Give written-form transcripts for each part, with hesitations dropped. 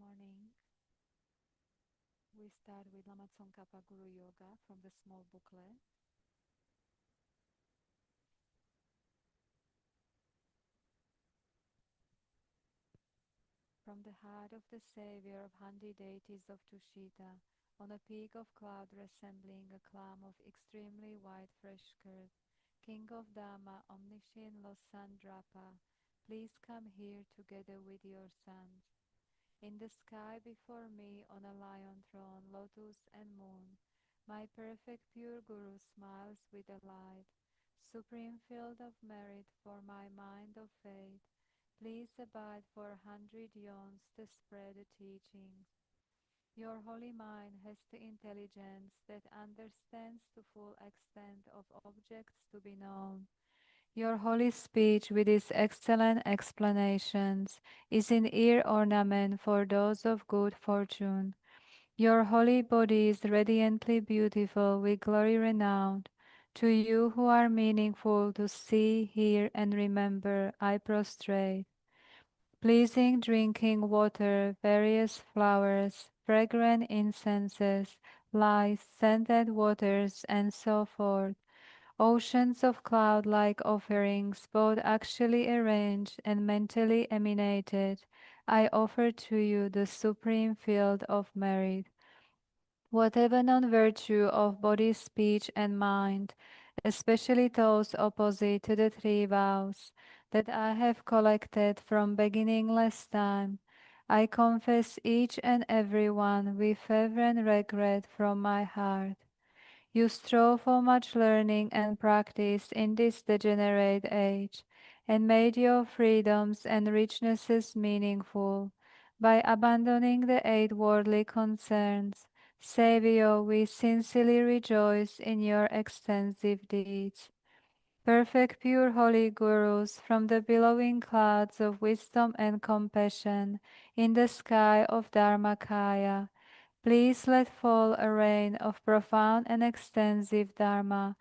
Morning. We start with Lama Tsongkhapa Guru Yoga from the small booklet. From the heart of the Savior of 100 deities of Tushita, on a peak of cloud resembling a clam of extremely white fresh curd, King of Dharma, omniscient Losandrapa, please come here together with your sons. In the sky before me, on a lion throne, lotus and moon, my perfect pure Guru smiles with delight. Supreme field of merit for my mind of faith, please abide for 100 yawns to spread the teachings. Your holy mind has the intelligence that understands the full extent of objects to be known. Your holy speech with its excellent explanations is an ear ornament for those of good fortune. Your holy body is radiantly beautiful with glory renowned. To you who are meaningful to see, hear, and remember, I prostrate. Pleasing drinking water, various flowers, fragrant incenses, lice, scented waters, and so forth. Oceans of cloud-like offerings, both actually arranged and mentally emanated, I offer to you the supreme field of merit. Whatever non-virtue of body, speech, and mind, especially those opposite to the three vows that I have collected from beginningless time, I confess each and every one with fervent regret from my heart. You strove for much learning and practice in this degenerate age, and made your freedoms and richnesses meaningful by abandoning the eight worldly concerns. Saviour, we sincerely rejoice in your extensive deeds. Perfect pure holy Gurus, from the billowing clouds of wisdom and compassion in the sky of Dharmakaya, please let fall a rain of profound and extensive Dharma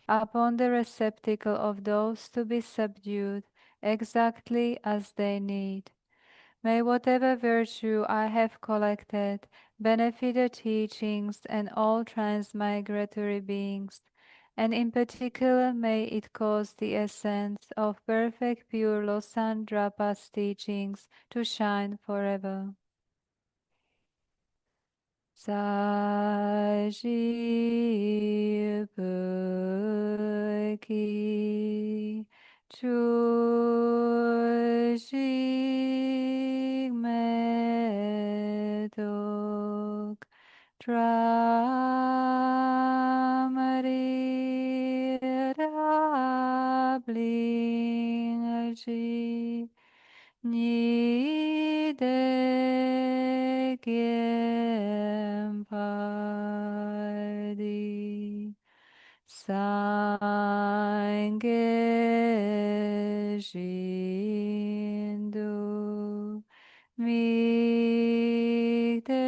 upon the receptacle of those to be subdued exactly as they need. May whatever virtue I have collected benefit the teachings and all transmigratory beings, and in particular may it cause the essence of perfect pure Losandrapa's teachings to shine forever. Saji Peki Chushig Medok Dramari Rabling Ni de Gempadi Sange Shindu Mi de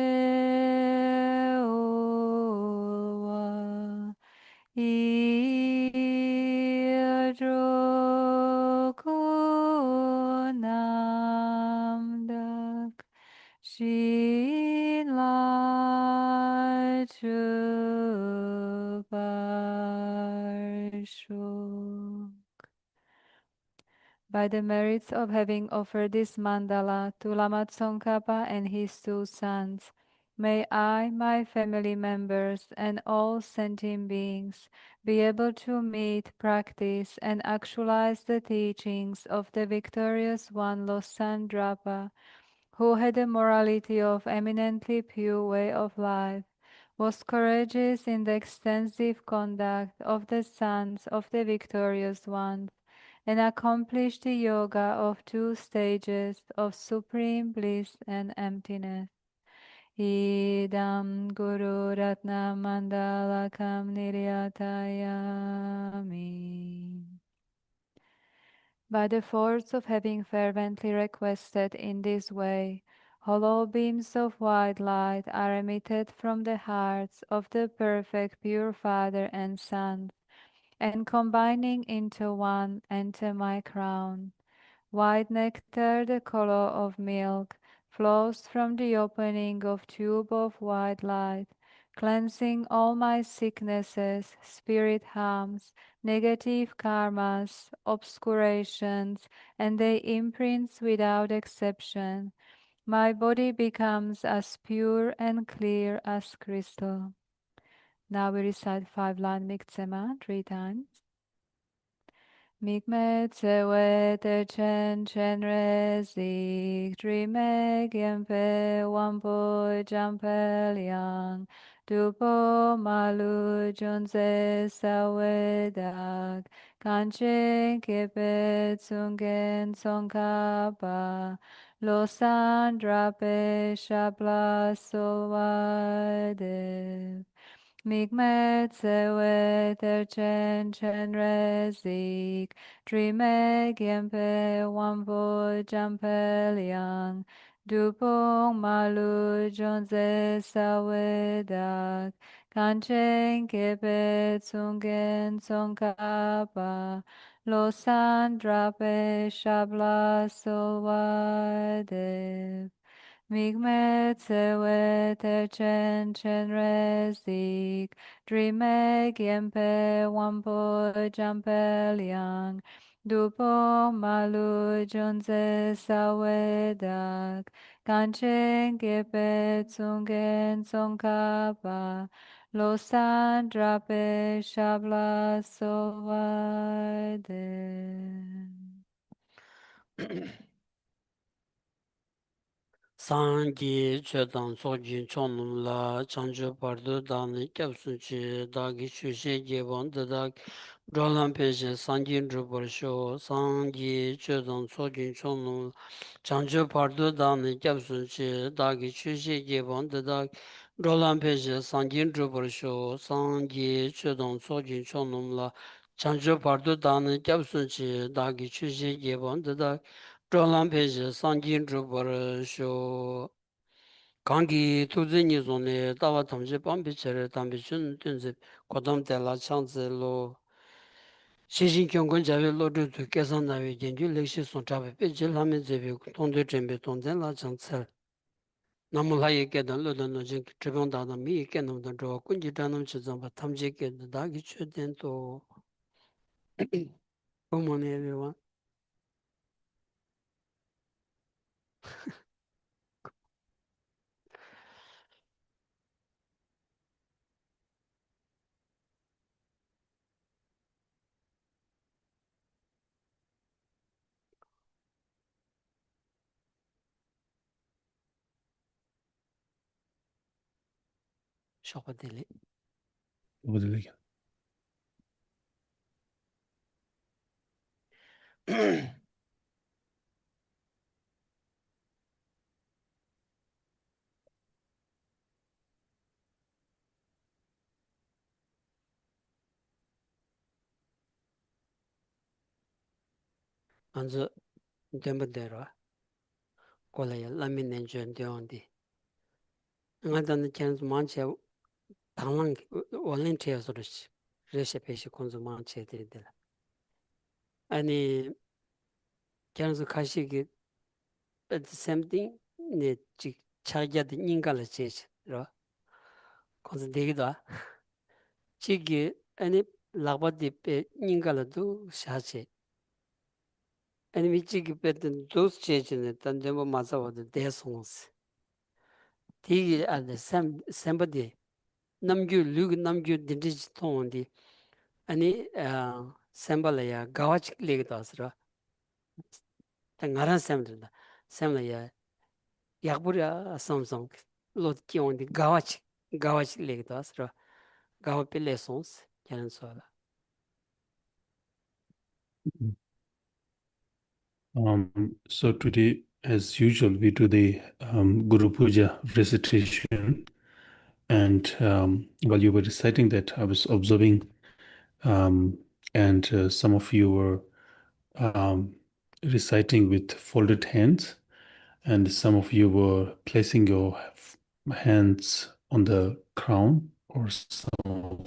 Owa Idrokunamdak Shinla Chuparsho. By the merits of having offered this mandala to Lama Tsongkhapa and his two sons, may I, my family members, and all sentient beings be able to meet, practice, and actualize the teachings of the victorious one Losandrapa, who had a morality of eminently pure way of life, was courageous in the extensive conduct of the sons of the victorious ones, and accomplished the yoga of two stages of supreme bliss and emptiness. Idam Guru Ratna Mandalakam Niryatayami. By the force of having fervently requested in this way, hollow beams of white light are emitted from the hearts of the perfect pure Father and Son, and combining into one enter my crown. White nectar, the color of milk, flows from the opening of tube of white light, cleansing all my sicknesses, spirit harms, negative karmas, obscurations, and their imprints without exception. My body becomes as pure and clear as crystal. Now we recite 5-line Miktsema 3 times. Mikme tsewe te chen chen re zik drime gyempe wampo jampe liang dupo malu junze sawe dak kanchen kepe tsungen tsongkapa lo san drape shabla solwade. Migmet zewe ter chen chen rezik, drime giempe wampo jampe liang, dupong malu jonze sawe dak, kanchen kepe tsungen tsongkapa, lo san drape shabla solwade. Migme tsewe ter chen chen rezik, drime giempe wampo jampe liang, dupo malu jonze sawe dak, kanchen gepe tsungen tsongkapa, lo san drape shabla sovade. Sangi chedan sojin chonum la chanjo pardo dani kyapsun chi dagi chushe gebon dadak rolan peje sangi drupar sho sangi chedan sojin chonum chanjo pardo dani kyapsun chi dagi chushe gebon dadak rolan peje sangi drupar sho sangi chedan sojin chonum la chanjo pardo dani kyapsun chi dagi chushe gebon dadak zhōnglang pēshī sāngjīn zhūpa shō kāngi tūzi nī zhōni dāwa tāmshī pāmbi chērē tāmbi chūn tūnzi kōtām tēlā chāngzi lō shīshīn kiongkōn chābi lō rūtū kēsān nāwi jēngyū lēkshī sōng chābi pēchī lāmi dzēbi tōngdō chēmbi tōngzēn lā chāng tsēl nāmu lā yī kētān lō dā nō chēng chibāng dā dā mī yī kēnām dā rō kuñjī chānām chī zāmbā tāmshī kētā dā kī chū tēn tō Good morning everyone. Shokpa Obadilika. 안저 덴버데라 콜레야 라미넨 젠데온디 응아단 켄즈 만체 당랑 월렌티어스로시 레시피시 콘즈 만체 데데 아니 켄즈 카시기 at the same thing 네 지 차자드 인간을 제시로 콘즈 데기도 지기 아니 라바디페 인간을도 샤체 아니 미치기 페든 도스 제지네 단데모 마사와도 대송스 디기 at the same namgyu lug namgyu dindij tondi ani sembalaya gawach leg dasra ta ngaran semdra semlaya yagbura samsung lot kyondi gawach leg dasra gawapile sons yaran sola So today, as usual, we do the Guru Puja recitation. And while you were reciting that, I was observing, and some of you were reciting with folded hands, and some of you were placing your hands on the crown or some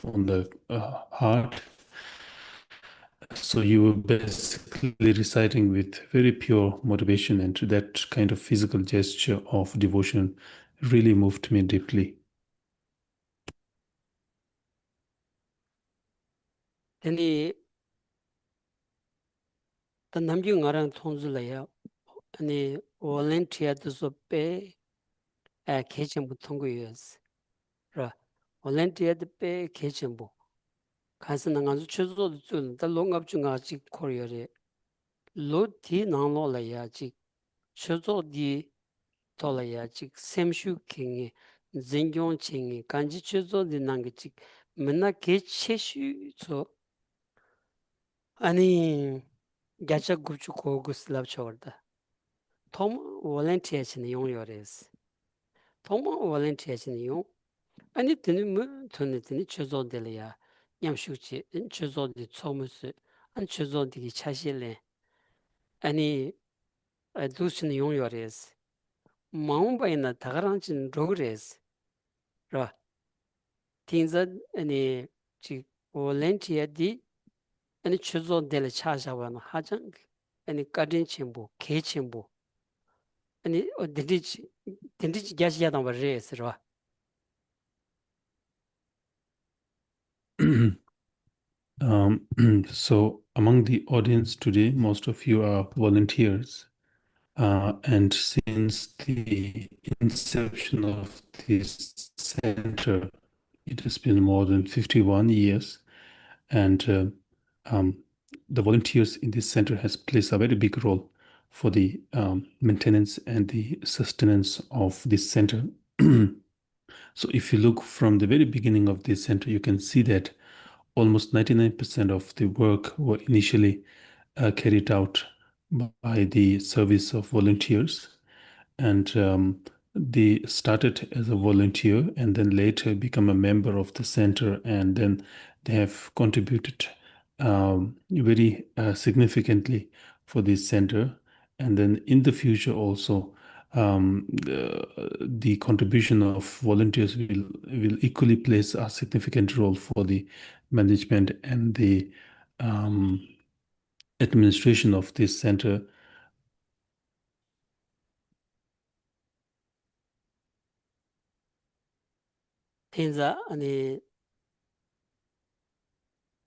on the heart. So you were basically reciting with very pure motivation, and that kind of physical gesture of devotion really moved me deeply. Then the namju ngarang thonzula ya ani volunteer to so pe a kitchen bu thongu yes ra volunteer de pe kitchen bu kansa nang zu chuzo zu da longap chu nga chi koryore lo ti nang lo la ya chi chuzo di to la ya chi semshu king zingyong ching kanji chuzo di nang chi mena ke cheshu so ani gacha gupchu ko guslab chorda tom volunteer chen yong yores tom volunteer chen yong ani tini mu tuni tini chuzo de la ya nyamshuchi chuzo di chomusu an chuzo di chashile ani dusin yong yores maungpa ina tagaranchin rogres ra tingza ani chi volunteer di ani chuzo de la chashawa na hajang ani kadin chenpo ke chenpo ani dindich gyashi yadangwa res ra So, among the audience today, most of you are volunteers. And since the inception of this center, it has been more than 51 years. And the volunteers in this center has played a very big role for the maintenance and the sustenance of this center. So if you look from the very beginning of this center, you can see that almost 99% of the work were initially carried out by the service of volunteers. And they started as a volunteer and then later become a member of the center, and then they have contributed very significantly for this center. And then in the future also, the contribution of volunteers will equally plays a significant role for the management and the um, administration of this center. tingza ani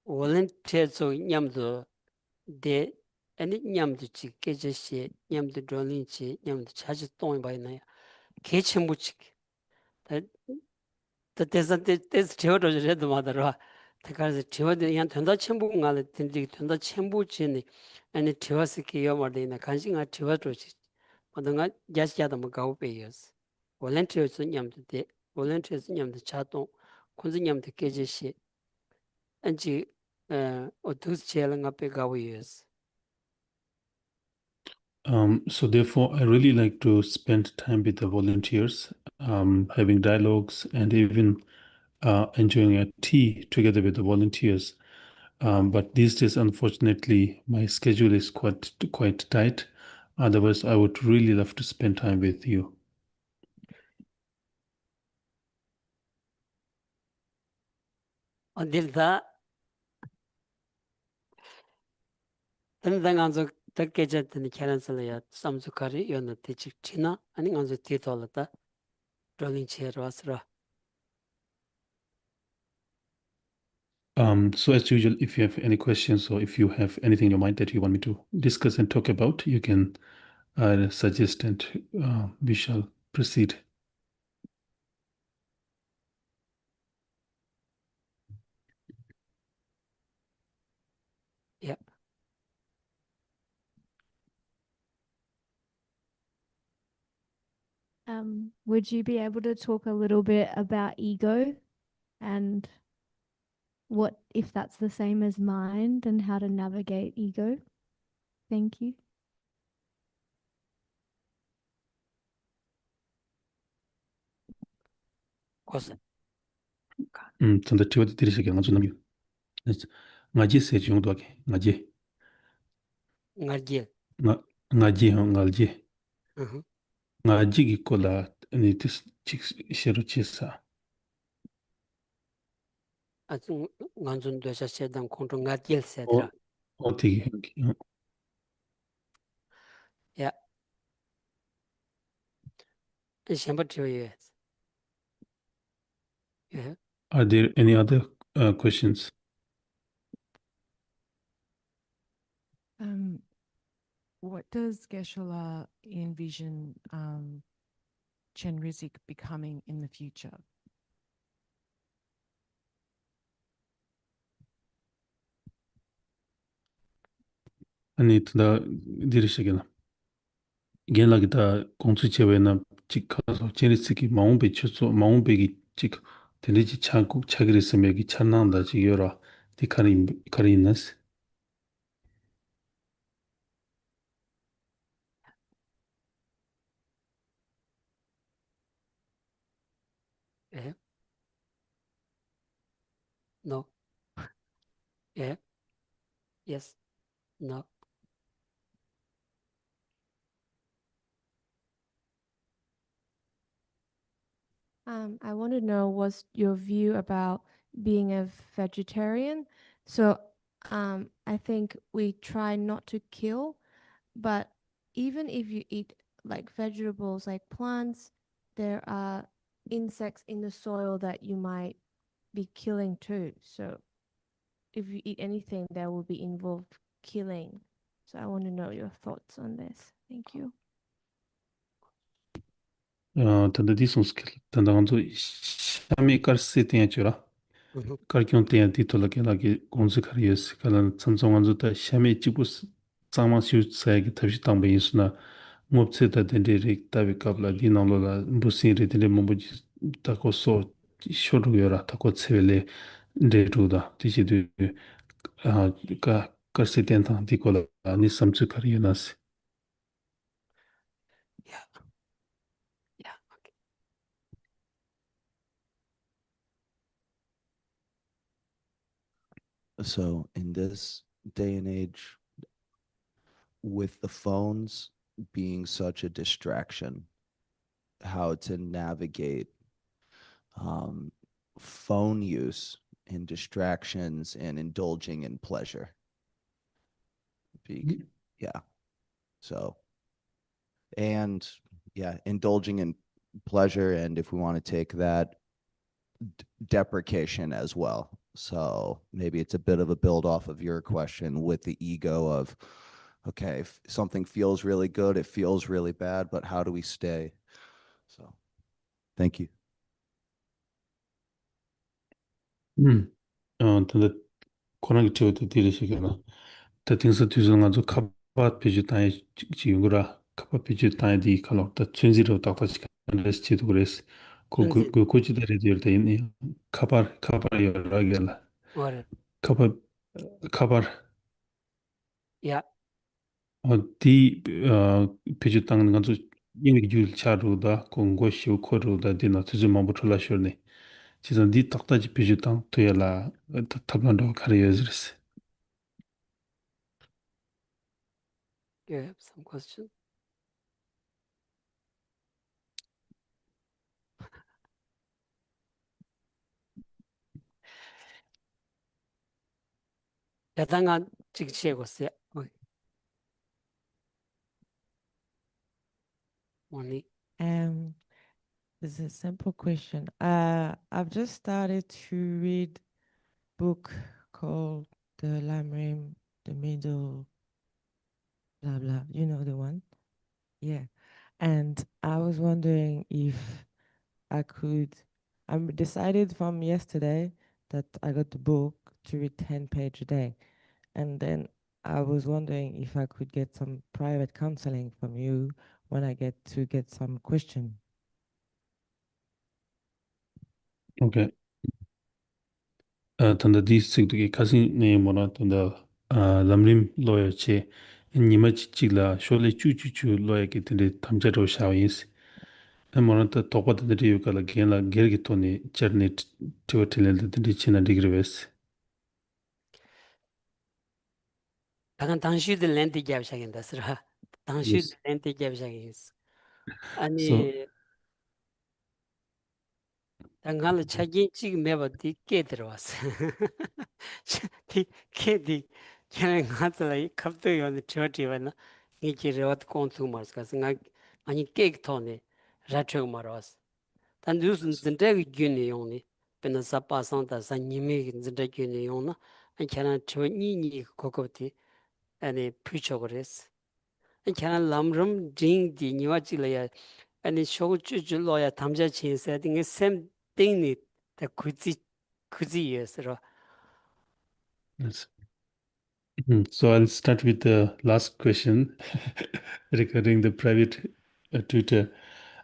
volunteer so nyamdo de ani nyamdo chi keje she nyamdo drolin chi nyamdo chaji tong ba na ke chenbu chi da desa des cheo ro je de ma da ra ta ka se cheo de yan tanda chenbu nga le tin ji tanda chenbu chi ni ani cheo se ki yo ma de na kan sing a cheo ro chi ma da nga jas ya da ma ga pe yes volunteer so nyamdo de volunteer so nyamdo cha tong kun se nyamdo keje she anji o dus chela nga pe ga yes. So therefore, I really like to spend time with the volunteers, having dialogues and even enjoying a tea together with the volunteers. But these days, unfortunately, my schedule is quite tight. Otherwise, I would really love to spend time with you. Until that, then nganzo the gadget and cancel ya some sukari yon the teach china and nganzo titolata rolling chair wasra. So as usual, if you have any questions or if you have anything in your mind that you want me to discuss and talk about, you can suggest and we shall proceed. Yeah. Would you be able to talk a little bit about ego and what if that's the same as mind and how to navigate ego? Thank you. Kosa. tanda tiwa di dirisa nga zunam yu. Ngaji se yung dwa ke, ngaji. Ngarjil. Ngaji, ngalji. Uh-huh. Ngaji gi kola ni tis chik shiru chisa. As nganzo dosha sedang kontro ngarjil O, sedra. 어떻게 Yeah. Number 2 years. Yeah. Are there any other questions? What does Geshela envision Chenrizik becoming in the future? 아니 다 디르시게나 겐라기다 공수체외나 직가서 제리스기 마음배 추소 마음배기 직 데리지 차국 차기르스면 여기 찬난다 지여라 디카리나스 Yeah. No. Yeah. Yes. No. I want to know what's your view about being a vegetarian. So, I think we try not to kill, but even if you eat like vegetables, like plants, there are insects in the soil that you might be killing too. So, if you eat anything, that will be involved killing. So, I want to know your thoughts on this. Thank you. tanda di sonskel tanda ganzo shami karsi tenya chura Mhm. karkyon tenya di tola ke lagi gonzi kariyas kala tsamso ganzo ta shami chibus tsama siu tsaya ki tabshi tangba yinsu na ngoptse ta dende rik tabi kabla di nanglo la mbusin ri dende mbuji tako so shoru yora tako tsewele nde ruda di chidu ka karsi tenya tang di kola ni samtsu kariyanas. Yeah. Yeah. Okay. So in this day and age, with the phones being such a distraction, how to navigate um, phone use and distractions and indulging in pleasure. Yeah. So, and yeah, indulging in pleasure. And if we want to take that, deprecation as well. So maybe it's a bit of a build off of your question with the ego of, okay, if something feels really good, it feels really bad, but how do we stay? So thank you. tanda 코로나 때부터 들으시거나 대팅서 뒤에서 가지고 카바 페이지 단에 지구라 카바 페이지 단에 디 칼럭다 춘지로 딱다시 레스티도 그랬어 Transit. 그 고지들이 되어 있네 카바 열라게라 Or 카바 카바 yeah. 어디 페이지 땅은 가지고 이미 줄 차로다 공고시오 코로다 디나 투즈만 붙을라셔네 지금 디 딱다지 페이지 땅 토야라 탑란도 카리어즈스 You have some question? 야당한 직시해봤어요. Morning. This is a simple question. I've just started to read book called The Lamrim, The Middle, blah blah. You know the one? Yeah. And I was wondering if I could. I decided from yesterday that I got the book to read 10 page a day, and then I was wondering if I could get some private counseling from you when I get some question. 오케이 tanda di sikduki kasi ne mora tanda lamrim lawyer che nima chikla shole chu chu chu lawyer ki tanda tamcha rao shao yinsi mora ta tokwa tanda riyo kala genla gergi toni charni tiwa tilil tanda china digri wesi 당한 당시들 렌트 잡샤긴다 쓰라. 당시들 yes 렌트 잡샤긴스. so 아니 당할 차기 지금 매버 뒤게 들어왔어. 뒤 깨디 걔네 가서 갑자기 오늘 저티면 이게 레와트 콘수머스 가서 아니 케이크 토네 라트고 말았어. 단 무슨 진짜 균이 용니 근데 사파선다 산님이 진짜 균이 용나 안 걔네 저니니 코코티 아니 피쳐 그랬어. 안 걔네 람름 딩디 니와지래야 아니 쇼주줄로야 담자 진세 등의 샘 띵니 다 그지예스로 Yes. So I'll start with the last question regarding the private tutor.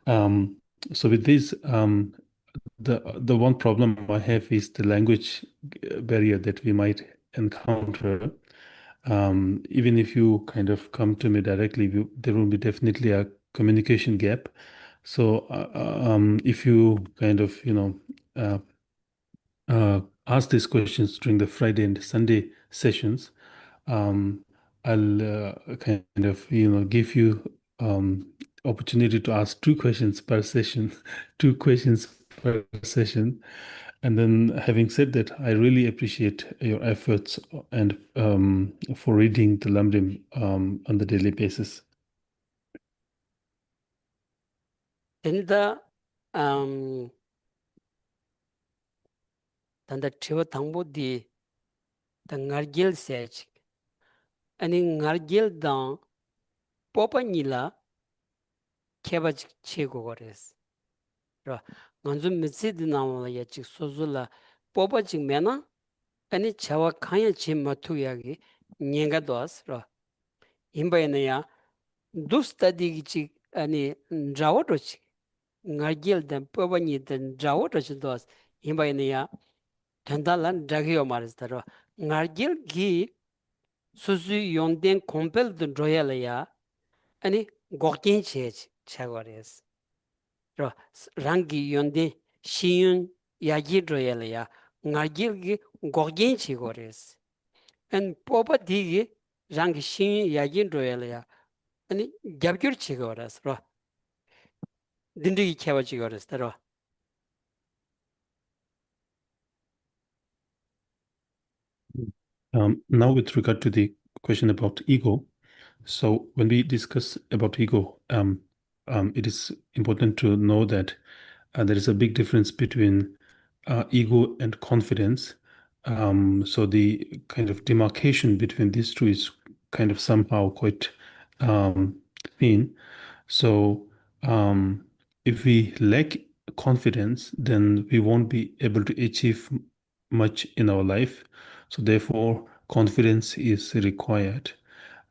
Um, so with this, the one problem I have is the language barrier that we might encounter. Even if you kind of come to me directly, there will be definitely a communication gap. So if you kind of uh, ask these questions during the Friday and Sunday sessions, um, I'll kind of give you opportunity to ask two questions per session, two questions per session. And then, having said that, I really appreciate your efforts and for reading the Lamrim on the daily basis. 된다 단다 치워 당보디 당알길 세치 아니 알길당 뽀빠니라 케바지 치고 그랬어. 먼저 미치드 나와야 야치 소줄라 뽀빠지 메나 아니 차와 칸야 치 마투야기 녀가 도스라 임바이나야 두스타디기 아니 자워도치 알길당 뽀빠니든 자워도치 도스 임바이나야 된달란 자기요 말스더라 알길기 수수 용된 콤펠드 로얄이야 아니 곡긴 체지 차거레스 로 랑기 용된 시윤 야기 로얄이야 나길기 곡긴 치거레스 엔 포바디기 랑기 시윤 야기 로얄이야 아니 갑규 치거레스 로 딘디기 캐버 치거레스 로 Now, with regard to the question about ego, so when we discuss about ego, it is important to know that there is a big difference between ego and confidence. So the kind of demarcation between these two is kind of somehow quite thin. So if we lack confidence, then we won't be able to achieve much in our life. So therefore, confidence is required.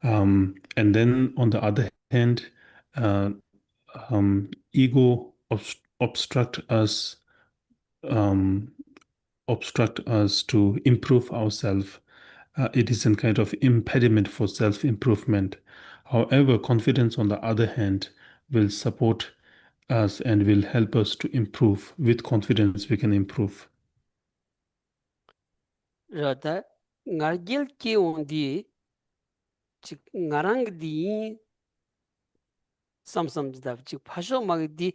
And then on the other hand, uh, ego obstruct us um, obstruct us to improve ourselves. It is a kind of impediment for self-improvement. However, confidence, on the other hand, will support us and will help us to improve. With confidence, we can improve. 로다 나길기 온디 즉 나랑디 samsamda chik phasho magdi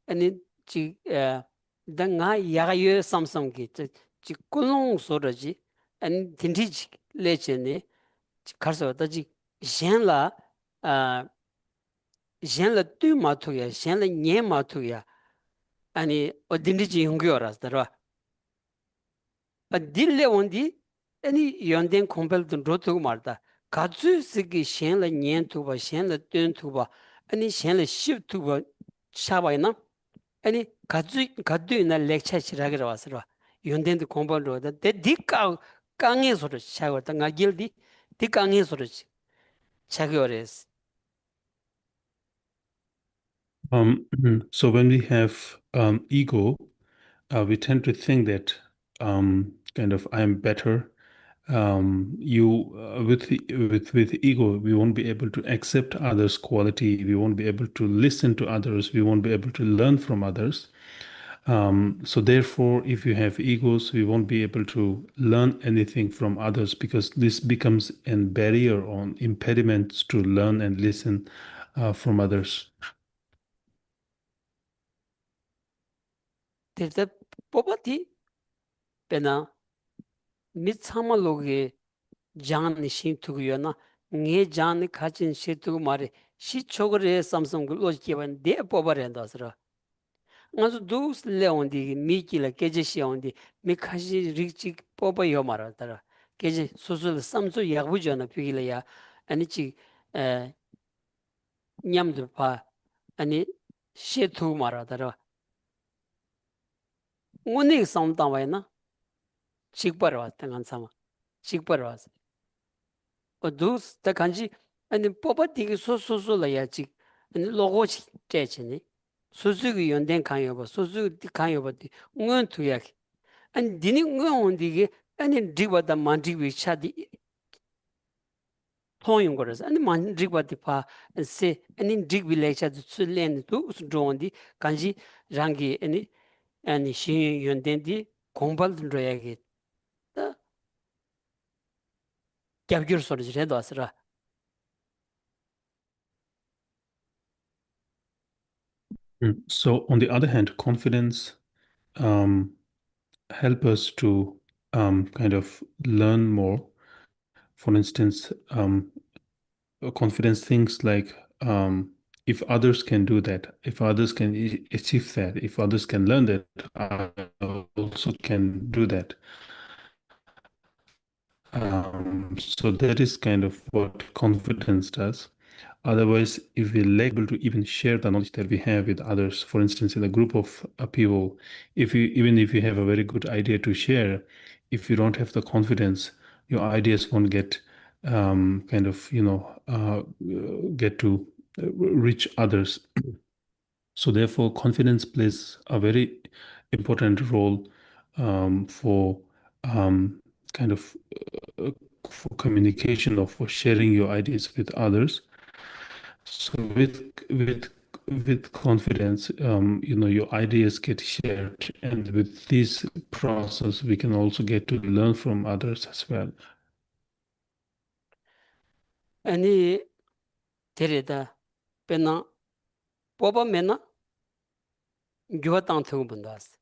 ani chik da nga yaga samsam ki chik kulong soraji ani tindi chik leche ne chik kharsa da chik shenla shenla tu ma thu ya shenla nye ma thu ya ani o tindi chik yungyo ras darwa dille ondi ani yonden kompel dun rotu marda katsu siki shenla nye tuba shenla tun tuba ani shenla shib tuba shabayna 아니 가두이나 렉처 지라기로 왔어라. 연된도 공부를 하다. 데 강의 소리 차고다. 나길디 디 강의 소리 차고레스. So when we have ego, we tend to think that kind of I'm better. With ego, we won't be able to accept others' quality. We won't be able to listen to others. We won't be able to learn from others. So therefore, if you have egos, we won't be able to learn anything from others because this becomes a barrier or impediments to learn and listen from others. 데다 뽑아디 베나 미참말로게 장니 신투구요나 네 장니 가진 시투구 말이 시초그레 삼성 그 로지기반 데 뽑아낸다서라 ngazu dus leondi mikila keje ondi mikashi rikchi popa yo maratara keje susul samsu yagbujona pigila ya ani chi nyamdu pa ani shetu maratara ngoni samtawai na chikparwa tangan sama chikparwa dus ta kanji ani popa digi susu la ya chik ani logo chi techini susu gi yonden kanyo ba susu di kanyo ba di ngon tu yak ani dini ngon digi ani digwa da mandigwi chadi 통용 거라서 아니 만 리바디 세 아니 digwi lecha tsulen tu usdondi kanji rangi ani 신 연된디 공발 로야기 다 겹겨 소리 해도 왔으라 So on the other hand, confidence help us to kind of learn more. For instance, confidence things like if others can do that, if others can achieve that, if others can learn that, I also can do that. So that is kind of what confidence does. Otherwise, if we lack able to even share the knowledge that we have with others, for instance, in a group of people, even if you have a very good idea to share, if you don't have the confidence, your ideas won't get kind of get to reach others. So therefore, confidence plays a very important role for kind of for communication or for sharing your ideas with others. So with confidence, your ideas get shared, and with this process, we can also get to learn from others as well. 아니 데레다 베나 뽑아매나 교당 태우 본다스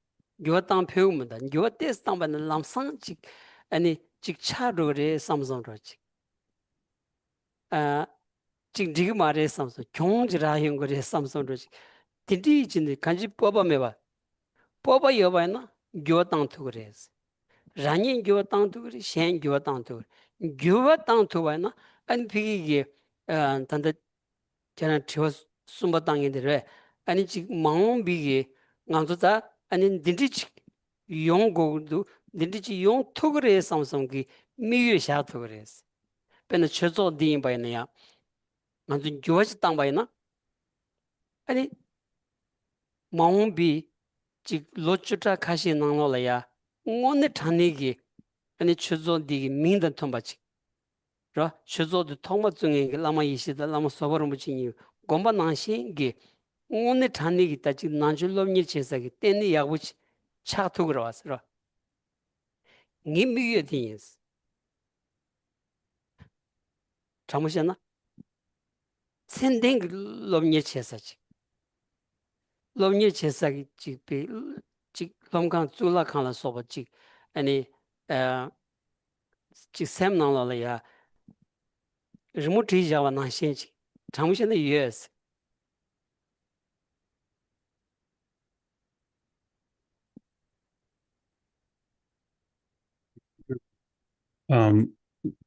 교당 배우 본다 교 테스트 당반은 람상 직 아니 직차로레 삼성로지 아 지금 지금 말해 삼성 경지라 연거래 삼성로지 디디 진데 간지 뽑아매봐 뽑아 여봐나 교당 태우레스 라니 교당 태우레 셴 교당 태우 교당 태우나 아니 비기게 단다 저는 저 숨바 땅인데 아니 지금 망비게 남자다 아니 딘디치 용고도 딘디치 용 토그레 삼성기 미유샤 토그레스 근데 최소 디인 바이네야 남자 교지 땅 바이나 아니 망비 지 로츠타 카시 나노라야 오늘 타니기 아니 최소 디 민던 톰바치 라 최소도 통마 중에 라마 이시다 라마 서버로 무치니 곰바 나신기 오늘 단위기 따지 난줄롬니 제사기 때니 야부치 차투그러 왔어. 님미에 디스. 잠시나 센댕 롬니 제사지. 롬니 제사기 지비 지 롬강 줄라 칸라 소버지. 아니 지 샘나라야 리모트 자와 나신지. 잠시나 예스.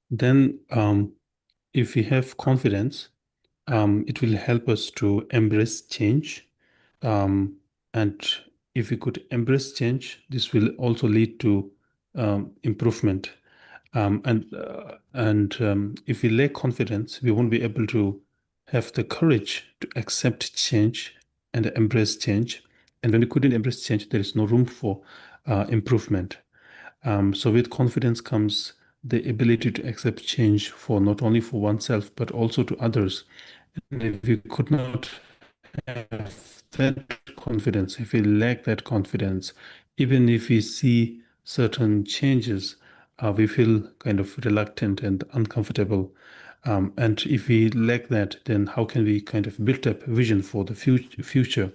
Then, if we have confidence, it will help us to embrace change. And if we could embrace change, this will also lead to improvement. And if we lack confidence, we won't be able to have the courage to accept change and embrace change. And when we couldn't embrace change, there is no room for improvement. So with confidence comes the ability to accept change for not only for oneself, but also to others. And if we could not have that confidence, if we lack that confidence, even if we see certain changes, we feel kind of reluctant and uncomfortable. And if we lack that, then how can we kind of build up vision for the future?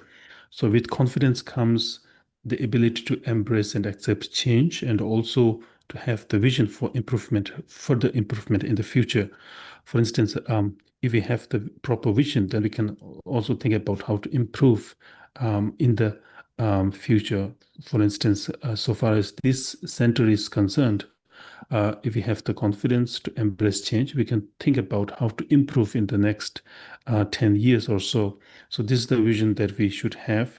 So with confidence comes the ability to embrace and accept change, and also to have the vision for improvement, further improvement in the future. For instance, if we have the proper vision, then we can also think about how to improve in the future. For instance, so far as this center is concerned, if we have the confidence to embrace change, we can think about how to improve in the next 10 years or so. So this is the vision that we should have.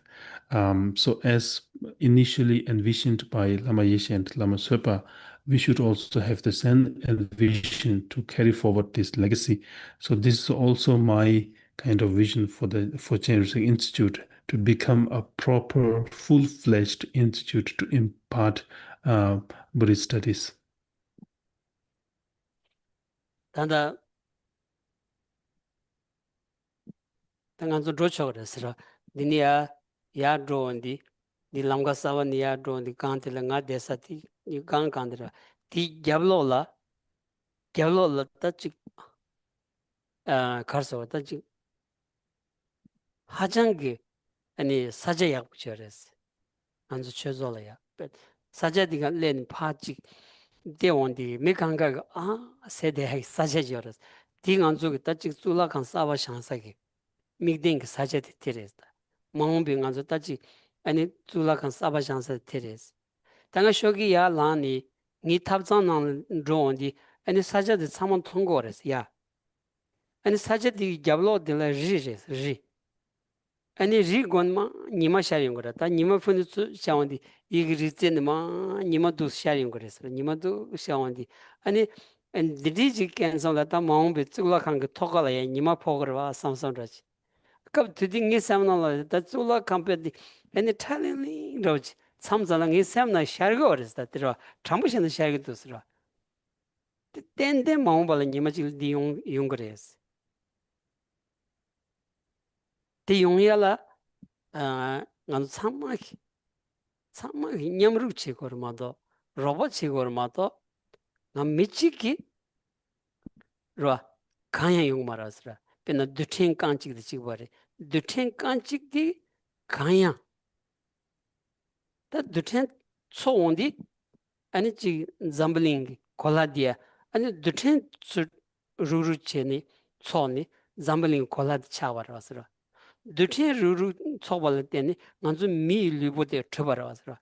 So as initially envisioned by Lama Yeshe and Lama Sepa, we should also have the same vision to carry forward this legacy. So this is also my kind of vision for the Change Institute, to become a proper, full-fledged institute to impart Buddhist studies. 단다 당한서 조처그랬어. 니니야 야 드론디 니 람가 사와니야 드론디 칸텔 nga desati ni kan kandra ti gyablola tachi karso tachi 하장기 아니 사제약 붙여res 안주 쳐줘라야 사제디가 렌 파지 대원디 메강가 세대hay 사제지어res 딩안주 따지 줄라칸 사와 샹사기 미딩 사제디 테레스다 마음빙 안주 따지 아니 줄라칸 사바 샹사 테레스 당가 쇼기야 라니 니 탑장난 드론디 아니 사제디 참은 통고res 야 아니 사제디 잡로딜 리 아니 리곤마 니마 샤링 거라다 니마 푼스 샤원디 이그리젠마 니마도 샤링 거랬어 니마도 샤원디 아니 디디지 캔솔라다 마음베 츠글라칸 그 토가라야 니마 포거와 삼삼라지 그 드딩이 삼나라다 츠글라 컴페디 아니 탈린리 로지 삼자랑 이 삼나 샤르고 거랬어 들어 잠부시는 샤르고 들어 텐데 마음발 니마지 디용 용 거랬어 디용이라 ngan samma nyamru chi kormado robot chi kormado ngam michi ki ro kanya yung marasra pena dutin kanchik de chibare dutin kanchik di kanya ta dutin so ondi ani chi zambling koladia ani dutin ruru cheni choni zambling kolad chawarasra dutin ruru chobal teni nganzu mi libote thubarasra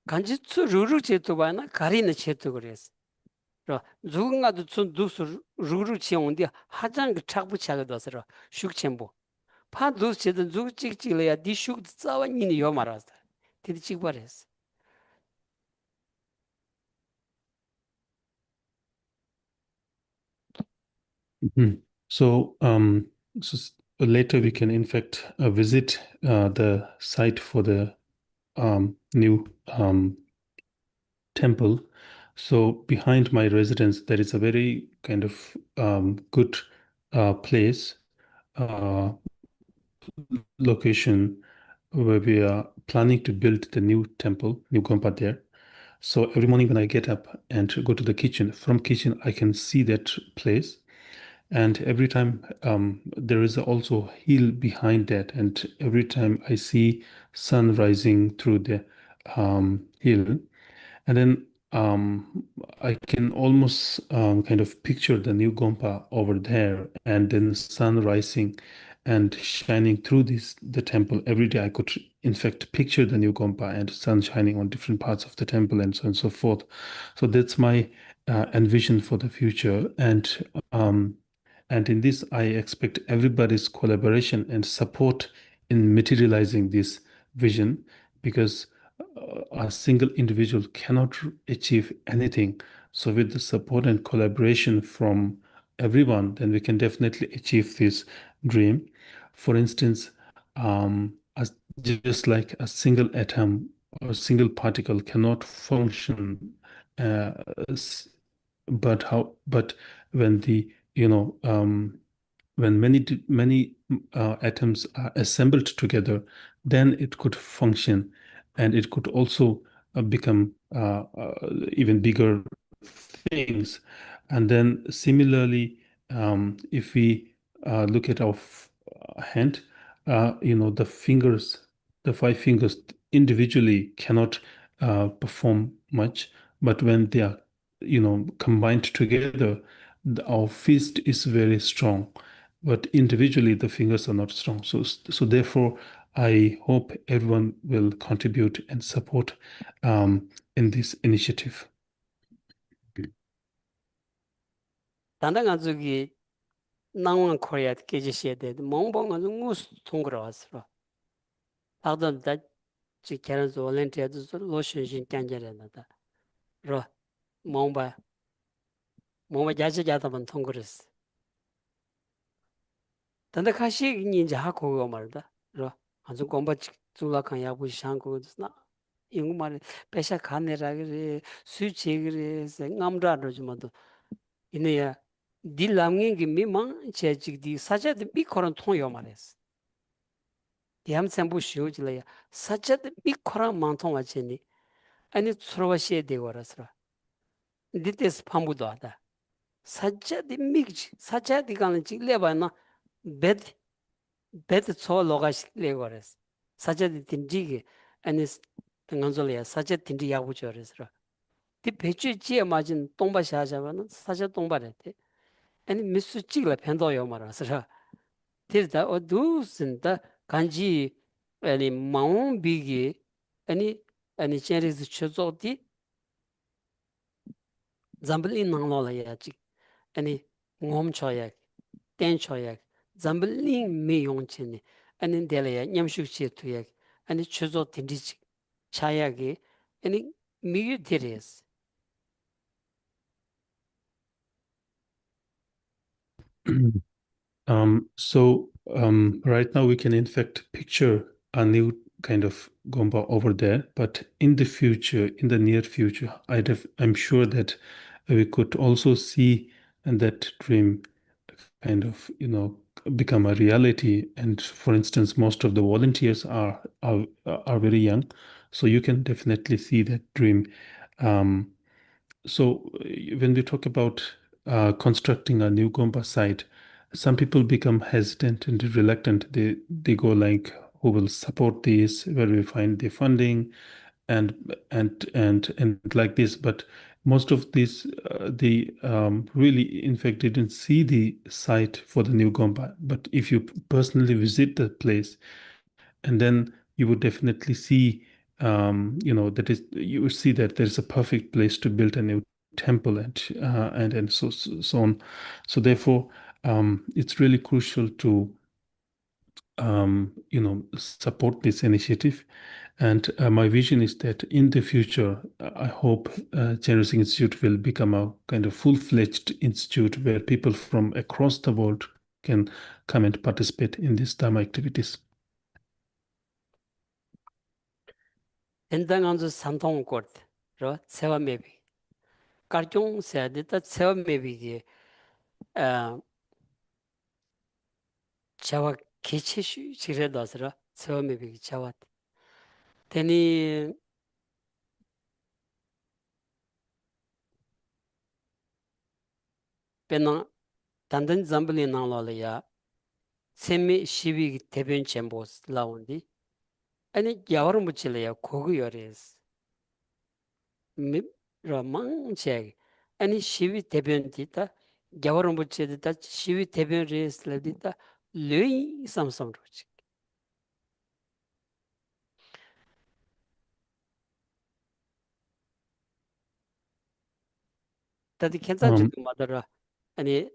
간지 츠 루루 제토바나 가리는 제토 그랬어. 누군가도 좀 두스 루루 지온데 하장 그 착부차가 됐어. 슉첨보. 파 두스 제도 누구 찍찍래야 디슉 싸와니니 요 말았어. 디디 찍버렸어. So, later we can in fact visit the site for the new temple. So behind my residence, there is a very kind of good place, location where we are planning to build the new temple, new Gompa there. So every morning when I get up and go to the kitchen, from kitchen I can see that place. And every time there is also hill behind that, and every time I see sun rising through the hill, and then I can almost kind of picture the new Gompa over there, and then sun rising and shining through the temple every day. I could in fact picture the new Gompa and sun shining on different parts of the temple and so on and so forth. So that's my envision for the future, and in this I expect everybody's collaboration and support in materializing this vision, because a single individual cannot achieve anything. So with the support and collaboration from everyone, then we can definitely achieve this dream. For instance, just like a single atom or single particle cannot function, uh, but when the when many atoms are assembled together, then it could function, and it could also become even bigger things. And then similarly, if we look at our hand, the fingers, the five fingers individually cannot perform much, but when they are, combined together, our fist is very strong, but individually the fingers are not strong. So therefore, I hope everyone will contribute and support in this initiative. 단단 가족이 낭만 코리아 계지시에 대 몽봉 가족 무스 통그러 왔어. 다들 다 지켜서 volunteers 로션신 간절해나다. 로 몽바 자자자다만 통그랬어. 단단 가시 이제 하고 말다. 로 아주 공부 줄라칸 야부 샹고스나 이거 말 배샤 가네라 그래 수치 그래 생감라로 좀도 이내야 딜람게 미망 제직디 사자드 비코런 통요 말했어. 디함센부 쉬우질래야 사자드 비코란 만통 와체니 아니 서로와시에 되고라서 디테스 파무도 하다. 사자드 미지 사자드 가는 직레바나 베드 초로가시 레고레스 사자드 딘지게 아니 당간절이야 사자드 딘지 야부죠레서 디 배추지에 맞은 똥바시 하자면은 사자 똥바랬대. 아니 미수 찍을 펜도요 말아서 딜다 어두슨다 간지 아니 마음비기 아니 체리스 쳐조디 잠블이 나눠라야지 아니 곰쳐야 땡쳐야 잠블이 미용치니 아니 델야 냠슈치투야 아니 쳐조 딘디지 차야기 아니 미유디레스 Right now we can in fact picture a new kind of gomba over there, but in the future, in the near future, I'm sure that we could also see that dream kind of become a reality. And for instance, most of the volunteers are very young, so you can definitely see that dream. So when we talk about constructing a new Gomba site, some people become hesitant and reluctant. They go like, who will support this? Where we find the funding, and like this. But most of these, they really, in fact, didn't see the site for the new Gomba. But if you personally visit the place, and then you would definitely see that is you would see that there's a perfect place to build a new temple and so on. So therefore it's really crucial to support this initiative. And my vision is that in the future, I hope Generous Institute will become a kind of full-fledged institute where people from across the world can come and participate in these Dharma activities. 엔당한주 산통꽃 로 세와메비 깔종 세야됐다 세와메비기 자와 개체슈 지레다스라 세와메비기 자와 되니 베나 단단 잠블리 나라야 세미 시비 대변 쳔보스 라운디 아니 야와르 무칠래야 고구여레스 미 로망체 아니 시비 대변 디다 야와르 무치디다 시비 대변 레스 레디다 르이 삼삼로치 다디 괜찮지도 마더라 아니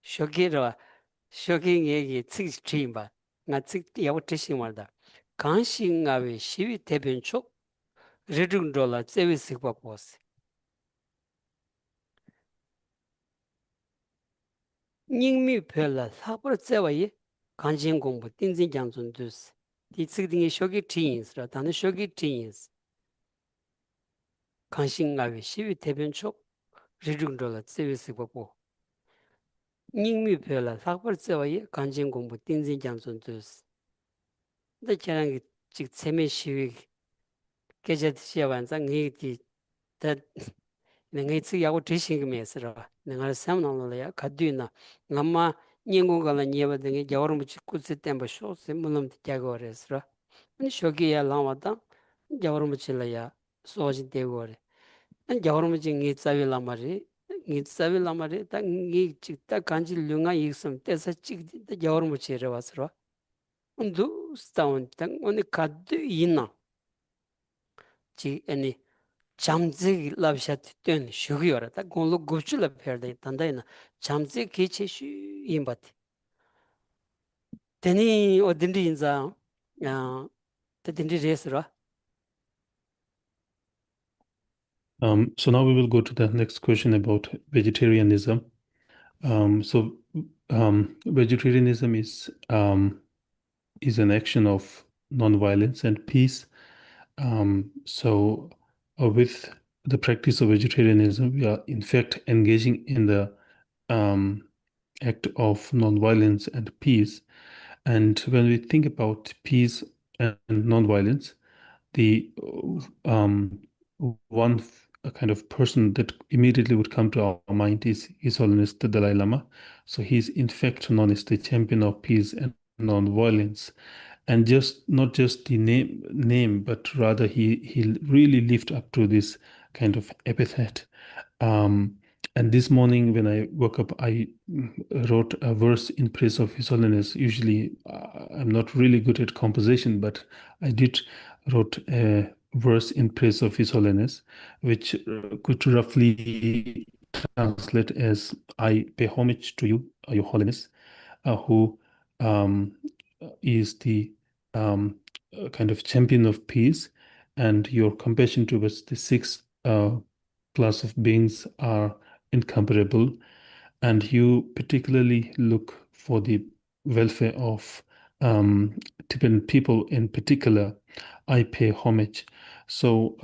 쇼기라 쇼킹 얘기 특히 트임바 나 특히 야고 트신 말다 간싱아베 시비 대변 쪽 리딩 돌라 세비스 바보스 닝미 별라 사버 세와이 간신 공부 띵진 장준 두스 디츠딩이 쇼기 트인스라 다는 쇼기 트인스 간싱아베 시비 대변 쪽 리딩 돌라 세비스 바보 닝미 별라 사버 세와이 간신 공부 띵진 장준 두스 근데 저랑 즉 세미 시위 계제 시야반상 이디 다 내가 이야고 드신 게 메스라 내가 삼나로야 가드이나 남마 닝고가라 니에바등에 겨울무 짓고스 템바 쇼스 물론 되고레스라 아니 쇼기야 라마다 겨울무 칠라야 소진 되고래 안 겨울무지 이 자위라 말이 이 자위라 말이 딱이 찍다 간지 류가 있음 때서 찍다 겨울무지래 왔어 운도 스타운 땅 오늘 가도 있나 지 아니 잠지 랍샷 된 쉬기어라 딱 공로 고출라 페르데 단다이나 잠지 기체슈 임바티 되니 어딘지 인자 야 되딘지 레스라 So now we will go to the next question about vegetarianism. So vegetarianism is an action of non-violence and peace. With the practice of vegetarianism, we are in fact engaging in the um, act of non-violence and peace. And when we think about peace and non-violence, the a kind of person that immediately would come to our mind is His Holiness the Dalai Lama. So he's in fact known as the champion of peace and non-violence, and just not just the name, but rather he really lived up to this kind of epithet. Um, and this morning, when I woke up, I wrote a verse in praise of His Holiness. Usually, I'm not really good at composition, but I did wrote a verse in praise of His Holiness, which could roughly translate as "I pay homage to you, Your Holiness, who um, is the kind of champion of peace, and your compassion towards the six class of beings are incomparable, and you particularly look for the welfare of Tibetan people in particular. I pay homage. So,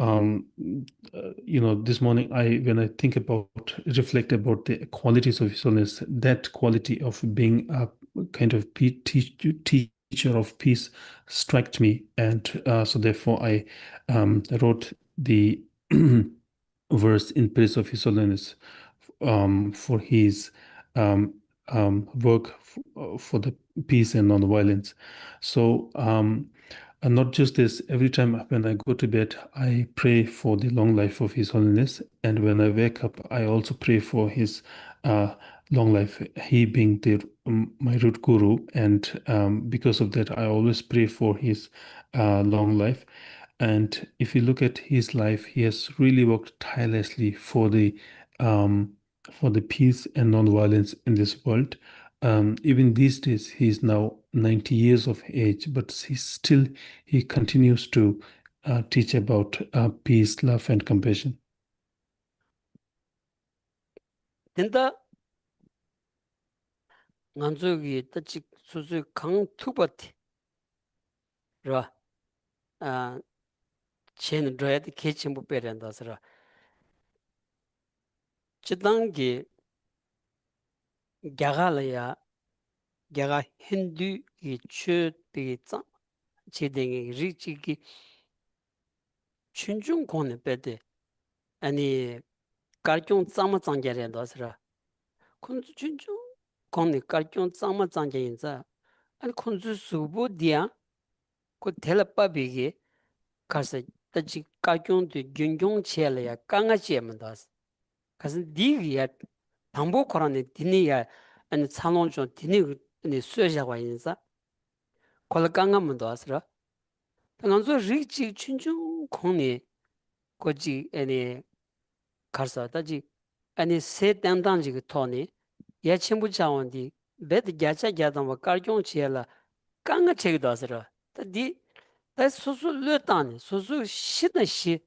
this morning, when I think about, reflect about the qualities of His Holiness, that quality of being a kind of teacher of peace struck me, and so therefore I wrote the verse in praise of His Holiness for his um, work for the peace and non-violence. So, and not just this, every time when I go to bed, I pray for the long life of His Holiness. And when I wake up, I also pray for his uh, long life, he being my root guru. And because of that, I always pray for his long life. And if you look at his life, he has really worked tirelessly um, for the peace and non-violence in this world. Even these days, he is now 90 years of age, but he continues to teach about peace, love, and compassion. 된다 간족이 뜻이 수수 강투버티 라 아 chen roya de ke chimbu perenda sara chidangi gyaga la ya gyaga hindu ki chu de tsa chidengi richi ki chunjung kone pede ani karkyong tsama tsangya renda sara kunzu chunjung kone karkyong tsama tsangya inza ani kunzu subu diya ko telapa bigi karsa tachi karkyong de gyungyong che la ya kanga che mandas kasa digi ya 당보 코란에 디니야 아니 찬론조 디니 아니 수여자가 인사 콜강감도 아스라 당한조 리치 춘중 공니 고지 아니 가르사다지 아니 세 단단지 그 토니 예침부 자원디 베드 야차 야담 깔경 지엘라 강가 책도 아스라 디 다 소소 르탄 소소 시다시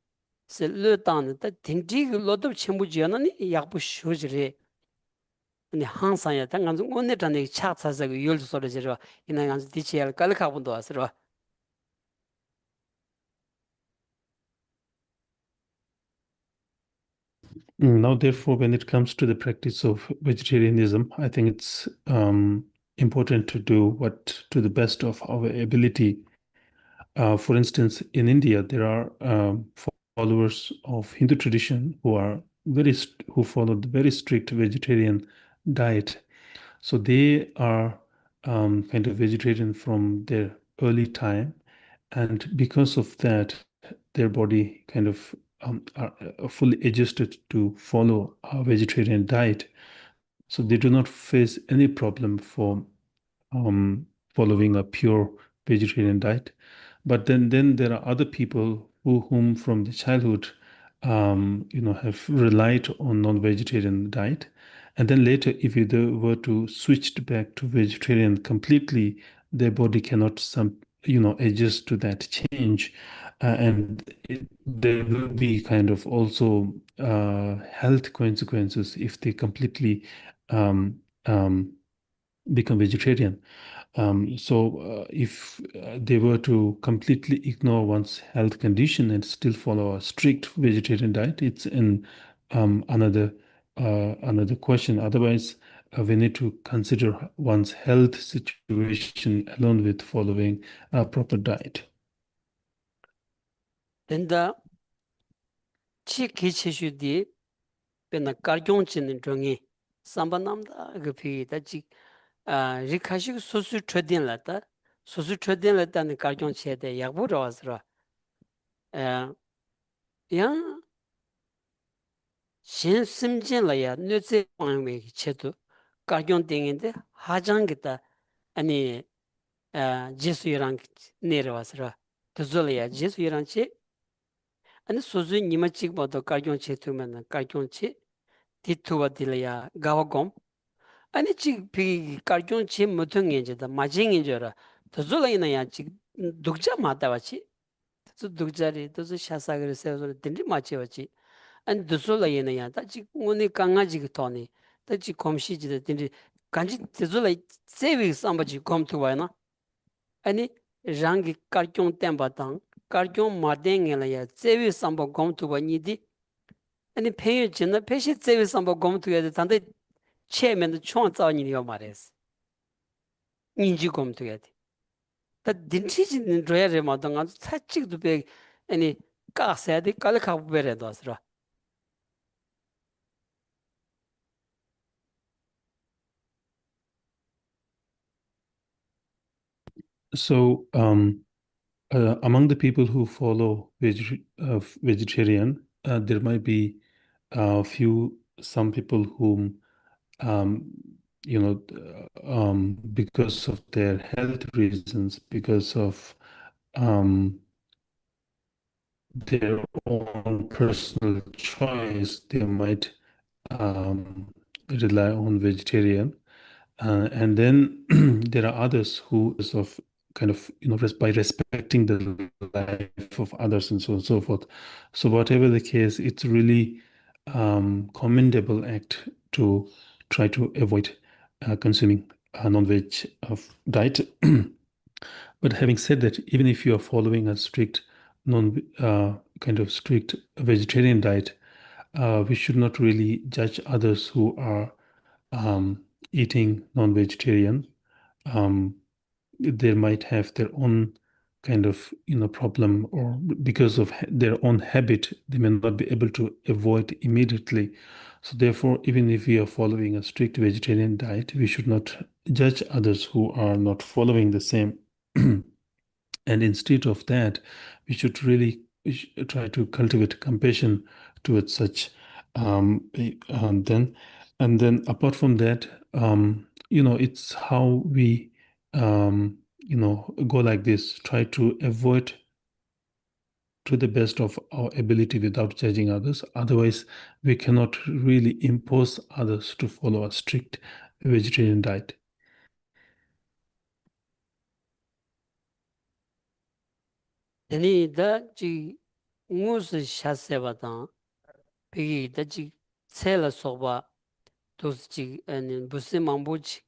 세 르탄 다 딩지 로도 침부 지어나니 약부 쇼지레 아니 항상야 당간주 오늘 전에 차차서 그 열도 소리지로 이나 간주 디치엘 깔카분도 왔으로 Now, therefore, when it comes to the practice of vegetarianism, I think it's important to do what to the best of our ability. For instance, in India, there are followers of Hindu tradition who follow the very strict vegetarian diet. So they are kind of vegetarian from their early time, and because of that, their body kind of are fully adjusted to follow a vegetarian diet. So they do not face any problem for following a pure vegetarian diet. But then there are other people whom from the childhood, have relied on non-vegetarian diet, and then later, if they were to switch back to vegetarian completely, their body cannot adjust to that change, and there will be kind of also health consequences if they completely um, um, become vegetarian. So if they were to completely ignore one's health condition and still follow a strict vegetarian diet, it's another question. Otherwise, we need to consider one's health situation along with following a proper diet. Tenda chi kichi di pena kargyong chin drongi samba namda gapi da chi rikashi sosu chodin la ta sosu chodin la ta ni kargyong che de yagbu rawasra yang shin simjin la ya nötse wangme ki chetu kargyong tingin de hajang gita ani jesu yurang nere wasra tuzo la ya jesu yurang che ani sosu nima chikpa do kargyong che tu mana kargyong che di tuwa di la ya gawa gom 아니 지 비 깔경 지 못한 게다 마징이죠라 더줄라이나 야 지 독자 맞다와치 저 독자리 또 샤사그를 세워서 든지 맞지와치 아니 더줄라이나 야다지 오늘 강아지 토니 다지 검시지다 든지 간지 더줄라이 세비 삼바지 검투와나 아니 장기 깔경 템바당 깔경 마댕이라야 세비 삼바 검투와니디 아니 페이 진나 페시 세비 삼바 검투야 단데 체면도 총자원이요 말했어. 인지 검토해야 돼. 다 딘치진 줘야지 마당아 사직도 배 아니 까서야 돼. 깔카고 베래도 왔어. So among the people who follow vegetarian, there might be some people whom because of their health reasons, because of their own personal choice, they might rely on vegetarian. And then there are others who, of kind of, by respecting the life of others and so on and so forth. So whatever the case, it's really commendable act to try to avoid consuming a non-veg of diet. But having said that, even if you are following a strict strict vegetarian diet, we should not really judge others who are eating non-vegetarian. They might have their own kind of problem, or because of their own habit, they may not be able to avoid immediately. So therefore, even if we are following a strict vegetarian diet, we should not judge others who are not following the same. And instead of that, we should really try to cultivate compassion towards such. Then apart from that, it's how we go like this, try to avoid to the best of our ability without judging others. Otherwise, we cannot really impose others to follow a strict vegetarian diet. 아니 다지 무스 샤세바다 비기 다지 셀라 소바 도스지 아니 무슨 망보지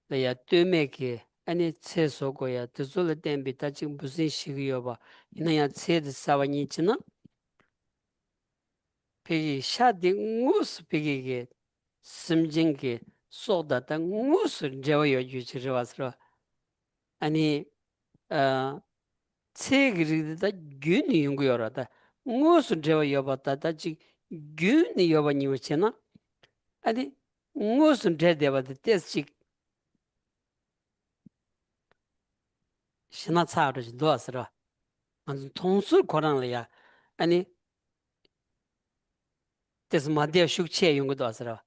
내야 뜨메게 아니 체소고야 드솔 템비 다지 무슨 시기여봐 이나야 체드 사와니치나 비기 샤디 무스 비기게 심징게 소다다 무스 제와요 유치르와스로 아니 체그리다 균이 연구여라다 무슨 제와 여봤다 지 균이 여바니 오체나 아니 무슨 제대바다 테스치 신나 차르지 도스라 안 통수 고랑이야. 아니 this madhya shukche yung do asra.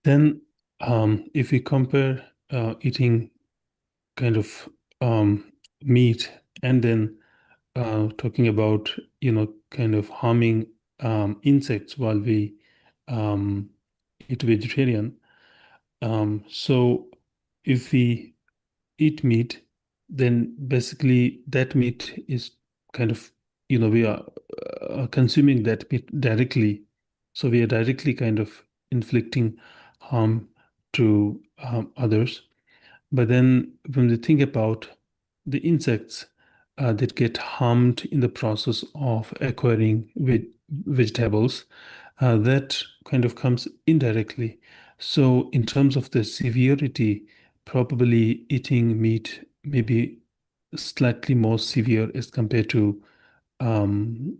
Then, if we compare eating kind of meat and then talking about, kind of harming insects while we um, eat vegetarian. So if we eat meat, then basically that meat is kind of, we are consuming that meat directly. So we are directly kind of inflicting harm to others. But then when we think about the insects that get harmed in the process of acquiring vegetables, that kind of comes indirectly. So, in terms of the severity, probably eating meat may be slightly more severe um,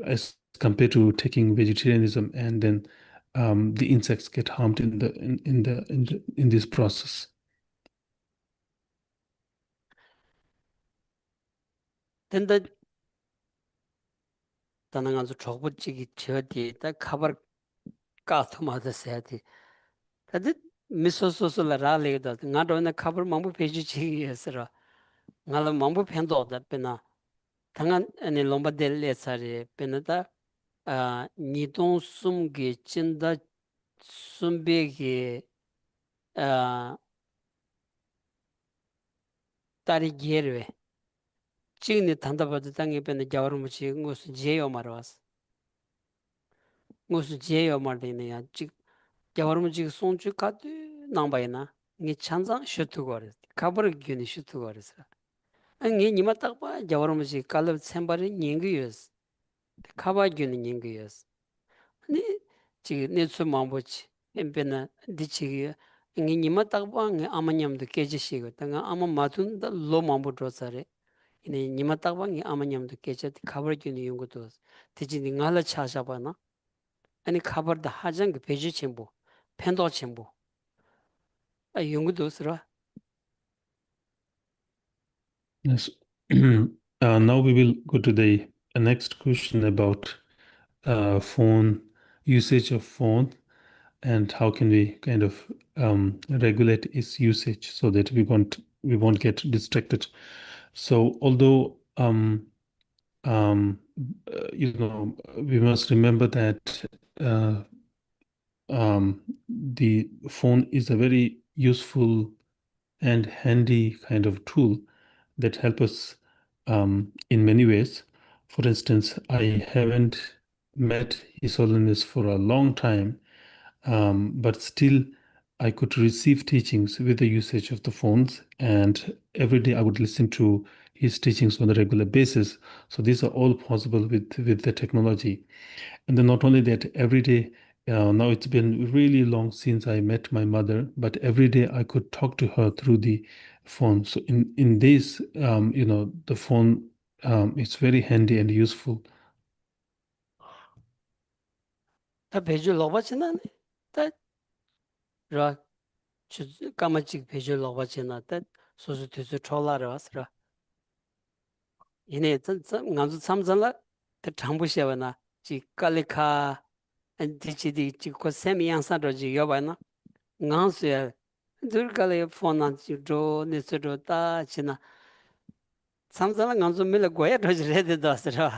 as compared to taking vegetarianism, and then the insects get harmed in this process. 된다 단한가서 저부지기 저디 다 커버 까스마다 세디. 다들 미소소소라 라레다 나도나 커버 망부 페이지 지기에서라. 나라 망부 팬도다 페나 당한 아니 롬바델레사리 페나다 니동 숨기 진다 숨베기 딸이 게르웨 지금이 단답하다 당에 빼는 자와르무치 무슨 제요 말와스 무슨 제요 말되네야 지 자와르무치 손주 카드 남바이나 니 찬장 슈투거스 카버르 균이 슈투거스 아니 니마 딱봐 자와르무치 칼럽 셈바리 닝기여스 카바 균이 닝기여스 아니 지금 내수 망보치 엠페나 디치기 니 니마 딱봐 아마냠도 깨지시고 당가 아마 마둔다 로 망보드로사레 이네 니마 딱방이 아마냠도 깨져 가버기는 연구도 대진이 알아 찾아봐나 아니 가버다 하장 그 페이지 첨부 팬도 첨부 연구도 쓰라 Yes. Now we will go to the next question about phone usage of phone and how can we kind of regulate its usage so that we won't get distracted. So although we must remember that the phone is a very useful and handy kind of tool that help us in many ways. For instance, I haven't met His Holiness for a long time, but still I could receive teachings with the usage of the phones, and every day I would listen to his teachings on a regular basis. So these are all possible with the technology. And then not only that, every day, now it's been really long since I met my mother, but every day I could talk to her through the phone. So in this, the phone is very handy and useful. 다 배줄 로바치나 다라 까마치 배줄 로바치나 다 소소 뒤서 초라라 왔으라 이네 간주 참잔라 다 장부시야나 지 깔리카 안티치디 지코 세미양사로 지 여바나 ngansuya durkala phone jo nesro ta china samsala ngansu mila goya rojre dasra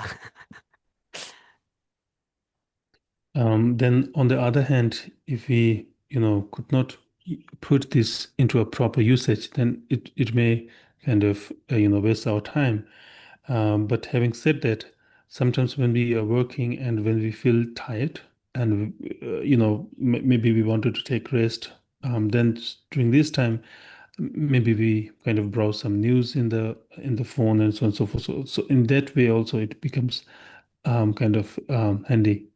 Then on the other hand, if we, could not put this into a proper usage, then it may kind of, waste our time. But having said that, sometimes when we are working and when we feel tired and, maybe we wanted to take rest, then during this time, maybe we kind of browse some news in the phone and so on and so forth. So in that way also it becomes kind of handy.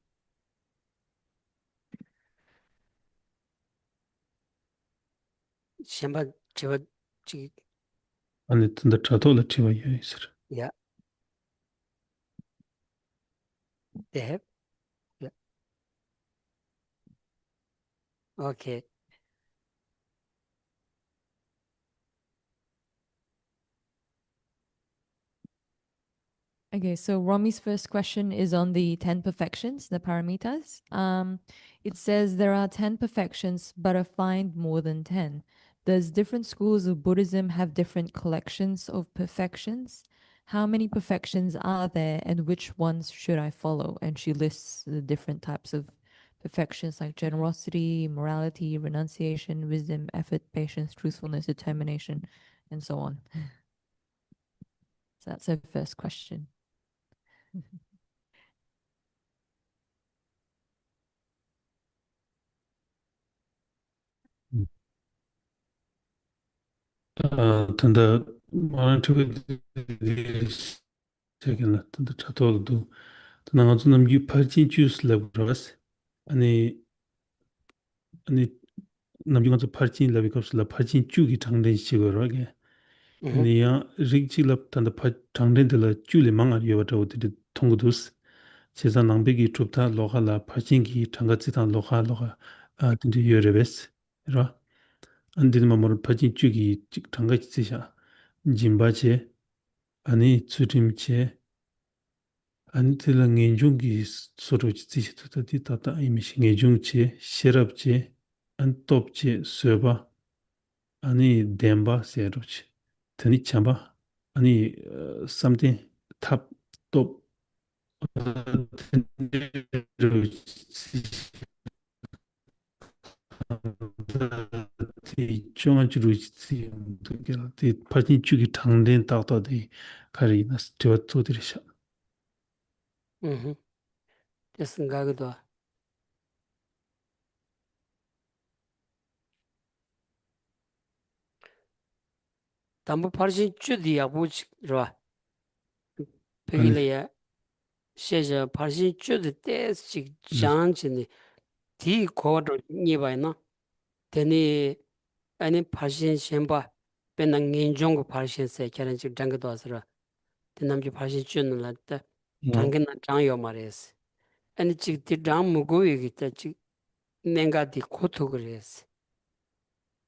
shamba chiwa chi And the tradola chiva yaisir. yeah they have yeah Okay. Okay, so Romi's first question is on the 10 perfections, the paramitas. It says there are 10 perfections, but are find more than 10. Does different schools of Buddhism have different collections of perfections? How many perfections are there, and which ones should I follow? And she lists the different types of perfections like generosity, morality, renunciation, wisdom, effort, patience, truthfulness, determination, and so on. So that's her first question. tanda 마라투 제가 tanda 차도도 tanda 가서 남기 파진 주스 레브라스 아니 아니 남기 가서 파진 레비컵스라 파진 주기 장된 식으로게 아니야 릭지랍 tanda 파 장된들 줄이 망아 여버도 통고도스 제사 낭백이 좁다 로가라 파진기 장가지단 로가 아 근데 여레베스 라 안디는 뭐 파진 주기 장가지샤 짐바체 아니 추림체 안틀 ngenjungi soro chi to ti ta ta imi ngenjungche sherabche antopche soba ani demba seroch tani chamba ani something tap top ti chonga churu chi ti pati chugi tangden ta ta de kari nas to to dirisha 됐은가기도. 담보 파르신 쭈디 야부지라. ani 베길레야 셰자 파르신 쭈디 때스 장진이 디 코드 니바이나. 데니 아니 파르신 셴바 베낭 인종고 파르신 세케는 지 장가도 아스라. 데남지 파르신 쭈는 라다. no 장긴 장요 말이스. 아니 지디 장 무고이기 지 nenga 코토 그레스.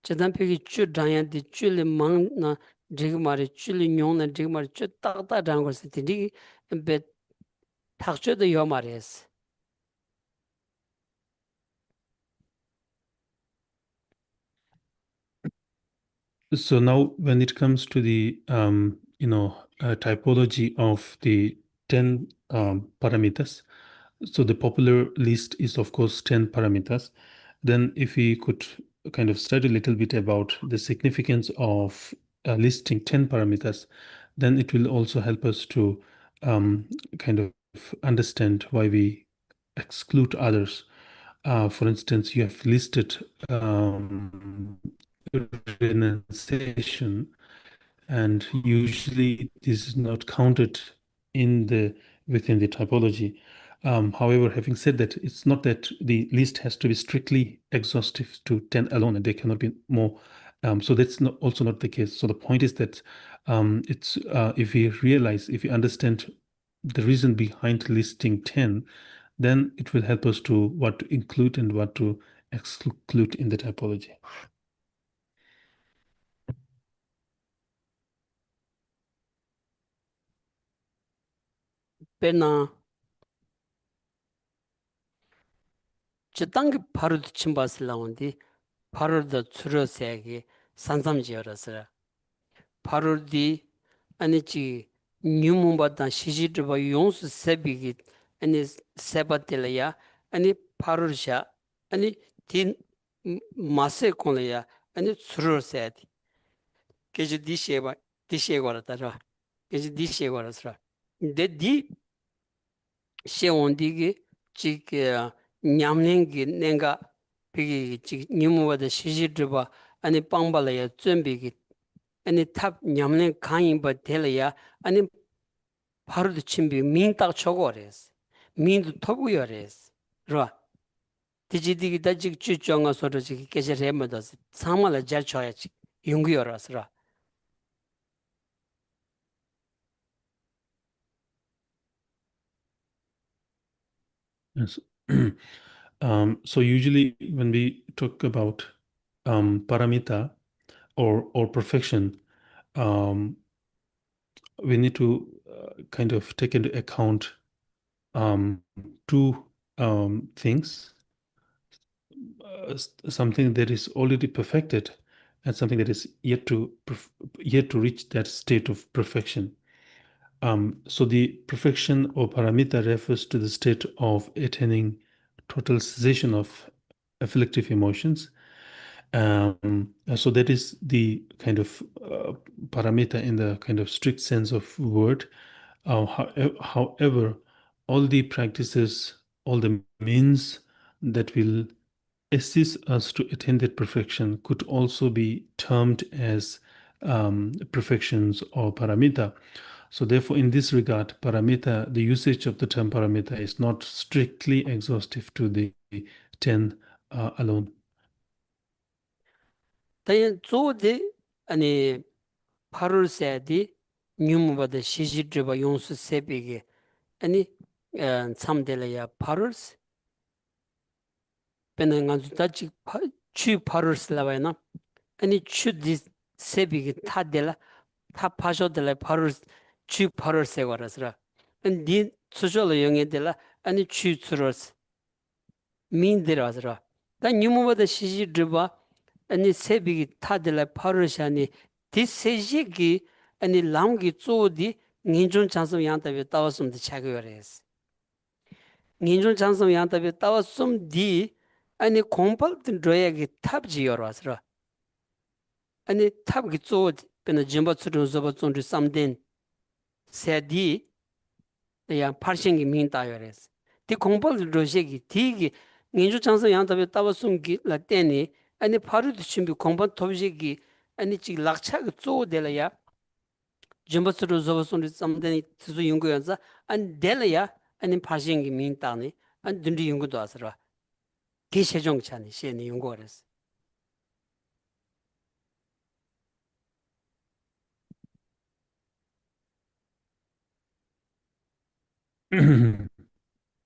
제단표기 쭈 장야디 쭈리 망나 지금말이 쭈리 뇽나 지금말이 쭈 따다 장거스 디디 베 탁쳐도 요 말이스. So now, when it comes to the typology of the 10 parameters, so the popular list is of course 10 parameters. Then, if we could kind of study a little bit about the significance of listing 10 parameters, then it will also help us to kind of understand why we exclude others. For instance, you have listed renunciation, and usually this is not counted in the within the typology. However, having said that, it's not that the list has to be strictly exhaustive to 10 alone, and there cannot be more. So that's not, also not the case. So the point is that it's if we understand the reason behind listing 10, then it will help us to what to include and what to exclude in the typology. 베나 저당기 바로 침바슬라온디 바로도 추러세기 산삼지어라서 바로디 아니지 뉴문바다 시지르바 용수 세비기 아니 세바텔이야 아니 바로샤 아니 딘 마세 콜이야 아니 추러세디 계지 디셰바 디셰고라다라 계지 디셰고라서 데디 셰온디기 지게 냠랭기 nenga 비기 지 뉴문바다 시지르바 아니 빵발이야 준비기 아니 탑 냠랭 강인바 텔이야 아니 바로도 침비 민딱 초고래스 민도 토부여래스 라 디지디기 다직 주정아 소리지 계절 해마다스 상말을 잘 쳐야지 용기여라스라 Yes. So usually when we talk about paramita or perfection, um, we need to kind of take into account two things, something that is already perfected and something that is yet to reach that state of perfection. So the perfection or paramita refers to the state of attaining total cessation of afflictive emotions. So that is the kind of paramita in the kind of strict sense of word. However, all the practices, all the means that will assist us to attain that perfection could also be termed as perfections or paramita. So therefore, in this regard, paramita, the usage of the term paramita is not strictly exhaustive to the 10 alone. 다연 조데 아니 8월 세디 뉴무바데 시지드바 용수 세비게 아니 참델야 8월 베는 간주다지 취 8월 슬라바이나 아니 취디 세비게 타델라 타 파쇼델라 8월 취 8월 세거라스라 니 수절로 영에델라 아니 취 추러스 민데라스라 다 뉴무바데 시지드바 아니 세비기 타들라 파르샤니 디세지기 아니 랑기 쪼디 민중 장성 양답에 따왔음도 차거래스 민중 장성 양답에 따왔음 디 아니 공발든 로야기 탑지여라스라 아니 탑기 쪼디 베나 짐바츠르 zoba 쫀디 삼덴 세디 야 파르싱기 민다여레스 디 공발든 로시기 디기 민중 장성 양답에 따왔음기 라테니 아니 파르도 준비 공부 토비기 아니 지 락차가 쪼델야 점버스로 저버스로 잠데니 투zu 연구연자 안 델야 아니 파싱기 민타니 안 든디 연구도 하서라 기세종찬이 시에 연구하랬어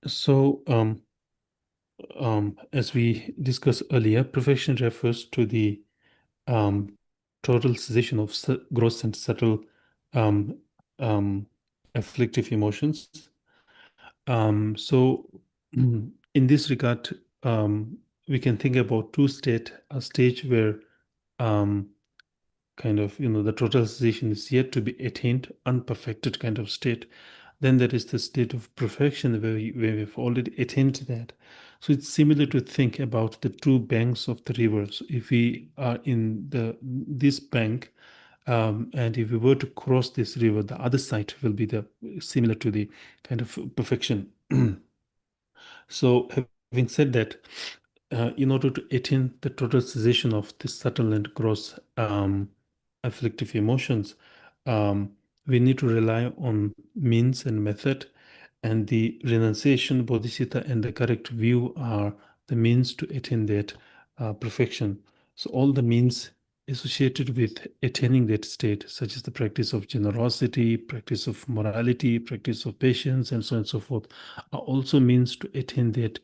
So, as we discussed earlier, perfection refers to the total cessation of gross and subtle um, um, afflictive emotions. So, in this regard, we can think about two states: a stage where kind of, the total cessation is yet to be attained, unperfected kind of state. Then there is the state of perfection where we've already attained that. So it's similar to think about the two banks of the river. So if we are in this bank, and if we were to cross this river, the other side will be similar to the kind of perfection. So having said that, in order to attain the total cessation of the subtle and gross afflictive emotions, we need to rely on means and method, and the renunciation, bodhisattva, and the correct view are the means to attain that perfection. So all the means associated with attaining that state, such as the practice of generosity, practice of morality, practice of patience, and so on and so forth, are also means to attain that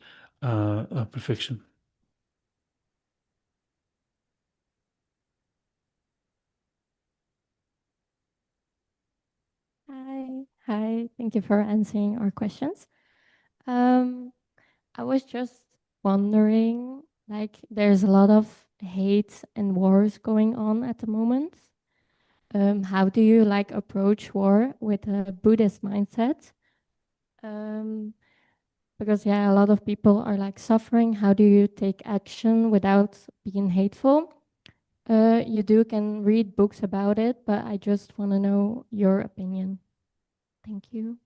perfection. Hi. Thank you for answering our questions. I was just wondering, like, there's a lot of hate and wars going on at the moment. How do you like approach war with a Buddhist mindset? Because a lot of people are like suffering. How do you take action without being hateful? You can read books about it, but I just want to know your opinion. Thank you.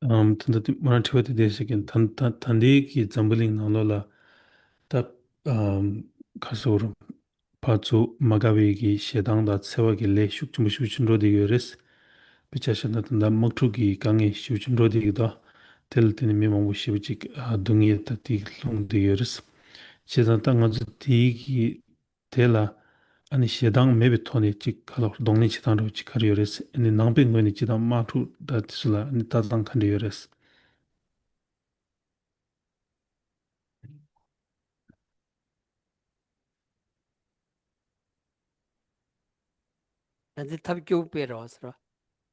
tanda marathi wati deshikin tandi ki zambuling nalola ta kasur pazu magawe ki shedang da tsewa ki le shukchumbu shuchin rodi yores pichashana tanda maktu ki kange shuchin rodi yida tel tini mimangbu shibuchik dungi ta ti lung di yores shedan ta nga zu ti ki tela ani shedang mebe toni chik kala dongni chidang ro chikari yores ani nangpe ngoni chidang maktu da tisula ani tazang kandi yores 단지 탑교 빼러서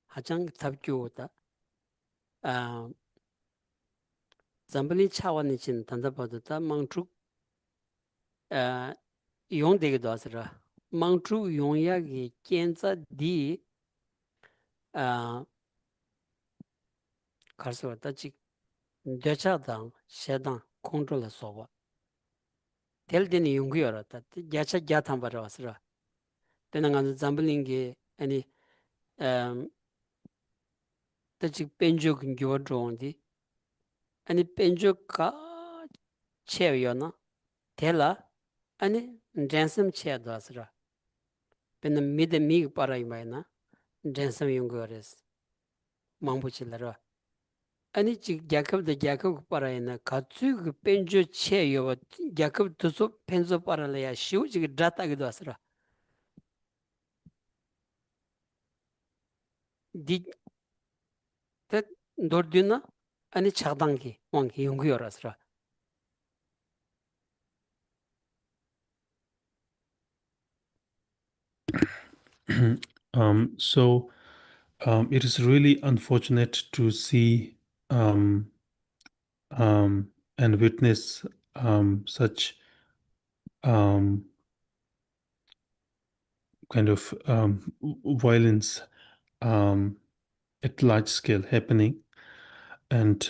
하장 탑교다 잠블리 차원이 진 단답하다 망축 용되기도 하더라 망축 용약이 견자디 갈수 왔다 직 대차당 세당 컨트롤을 써봐 텔데니 용기열었다 야차 야탐 바라서라 되는 간 잠블링게 아니 다직 벤조 근교 좋은디 아니 벤조가 체여나 텔라 아니 랜섬 체도스라 벤 미드 미 빠라이마이나 랜섬 용거레스 망부칠라라 아니 지 야컵의 야컵 빠라이나 가츠 그 벤조 체여 야컵 도서 펜조 빠라래야 시우지 다타기도 하스라 디 노르드나 아니 차당기 왕기 용거라스라 So it is really unfortunate to see and witness such kind of violence at large scale happening. And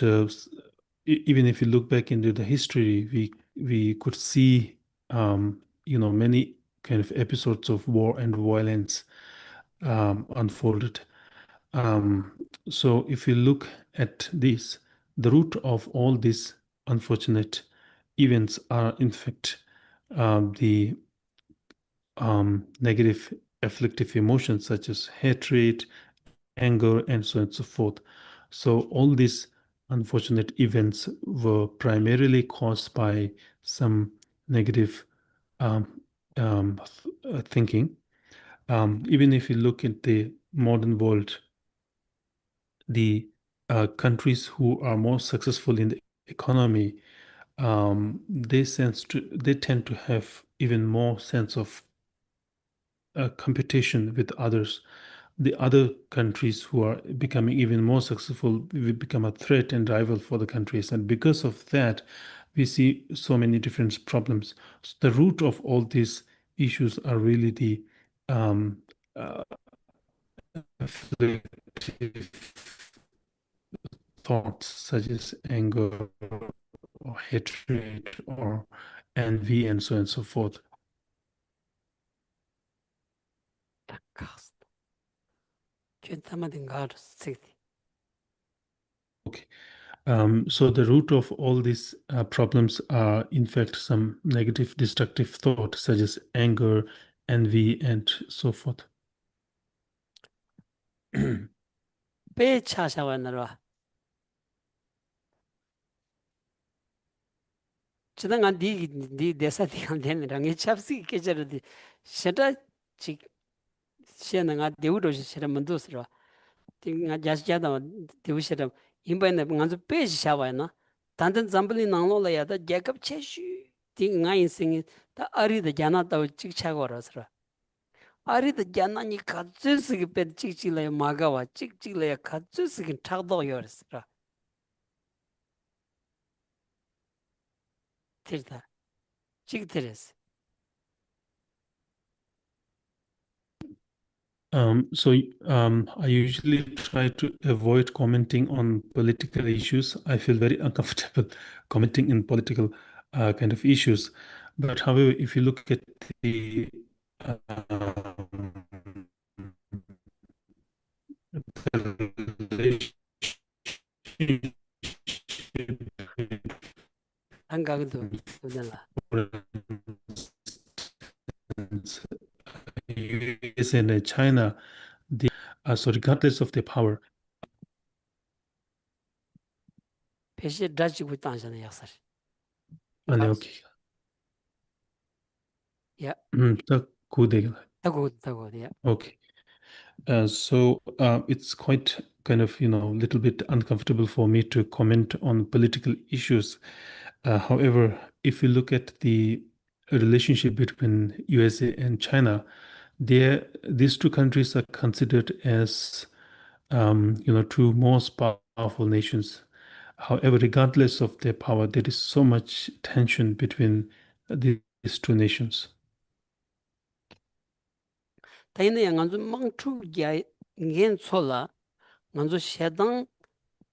even if you look back into the history, we could see many kind of episodes of war and violence unfolded. So if you look at this, the root of all these unfortunate events are in fact the negative afflictive emotions such as hatred, anger, and so on and so forth. So all these unfortunate events were primarily caused by some negative thinking. Even if you look at the modern world, the countries who are more successful in the economy, they tend to have even more sense of competition with others. The other countries who are becoming even more successful will become a threat and rival for the countries, and because of that, we see so many different problems. So the root of all these issues are really the afflictive thoughts such as anger or hatred or envy and so on and so forth. Okay. So the root of all these problems are in fact some negative destructive thought such as anger, envy, and so forth. 배 차샤와나라 지당한 니 대사디한 되는랑에 찹시 계절이 셔다 지 시에나가 대우로시 시라 만두스라 띵가 자스자다 대우시라 임바이나 먼저 배시 샤와나 단단 잠블리 나로라야다 제급 체슈 띵가 인생이 다 아리다 자나다 찍차고라스라 아리다 자나니 가츠스기 배 찍찍래 마가와 찍찍래 가츠스기 탁도요스라 tirda 찍트레스 I usually try to avoid commenting on political issues. I feel very uncomfortable commenting in political kind of issues. But however, if you look at the relationship 한가그도 그들라 US and China, so regardless of their power, 배시 다지고 있다는 약살 okay. 야 taku 타고 야 Okay. So it's quite kind of, a little bit uncomfortable for me to comment on political issues. However, if you look at the relationship between USA and China, these two countries are considered as two most powerful nations. However, regardless of their power, there is so much tension between these two nations. Taina ya nganzu mangchu ya ngen chola nganzu shedang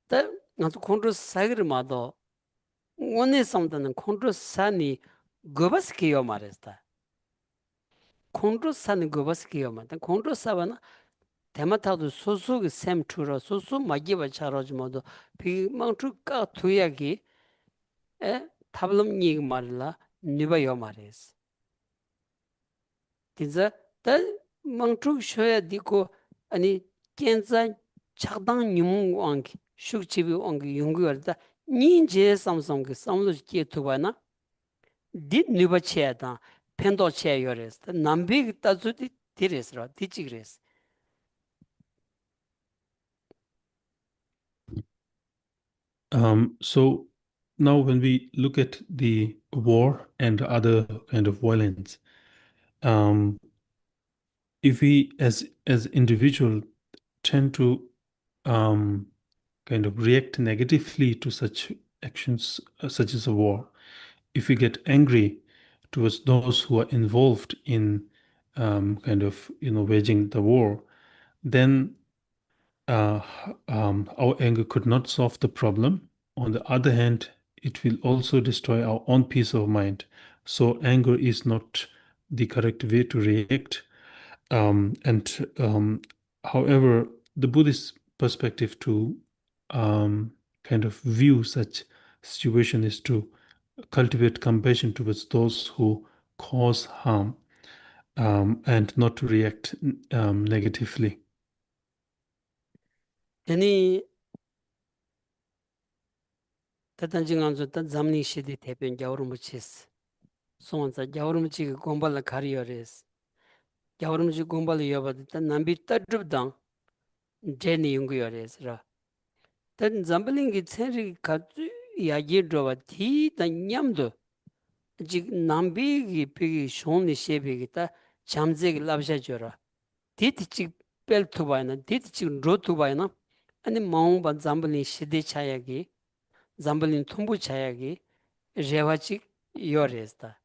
ta nganzu kontro sagir mado ngone samdan kontro sani gobas kiyo maresta. Kontro sani gobas kiyo maresta. Kontro sabana tematadu sosu ki sem chura sosu magiba charoj modo pi mangchu ka tuya ki tablam nying marila niba yo mares. Tinza ta mangchu shoya diko ani kenza chakdang nyumu wangi shukchibi wangi yungu yorda nyin je samsam ki samlo kiye tuba na di niba chaya dan pendo chaya yores. Ta nambi ki tazu di tires ra, di chigres. So now when we look at the war and other kind of violence, if we as individual tend to kind of react negatively to such actions such as a war, if we get angry towards those who are involved in waging the war, then our anger could not solve the problem. On the other hand, it will also destroy our own peace of mind. So anger is not the correct way to react. However, the Buddhist perspective to kind of view such situation is to cultivate compassion towards those who cause harm and not to react negatively. Tani tatanji nganzu ta zamni shidi tepen gyawrumu chis. Sonza gyawrumu chigi gombala kari yores. Gyawrumu chigi gombala yobadi ta nambi tadrubdang jeni yungu yores ra. Tan zambalingi tsenri katsu yagi droba ti ta nyamdu jik nambi gi pigi shoni shebi gi ta chamze gi labsha jora. Ti chik pel tubayna, ti chik ro tubayna ani maungba zambalin shidi chayagi, zambalin thumbu chayagi rewa chik yores ta.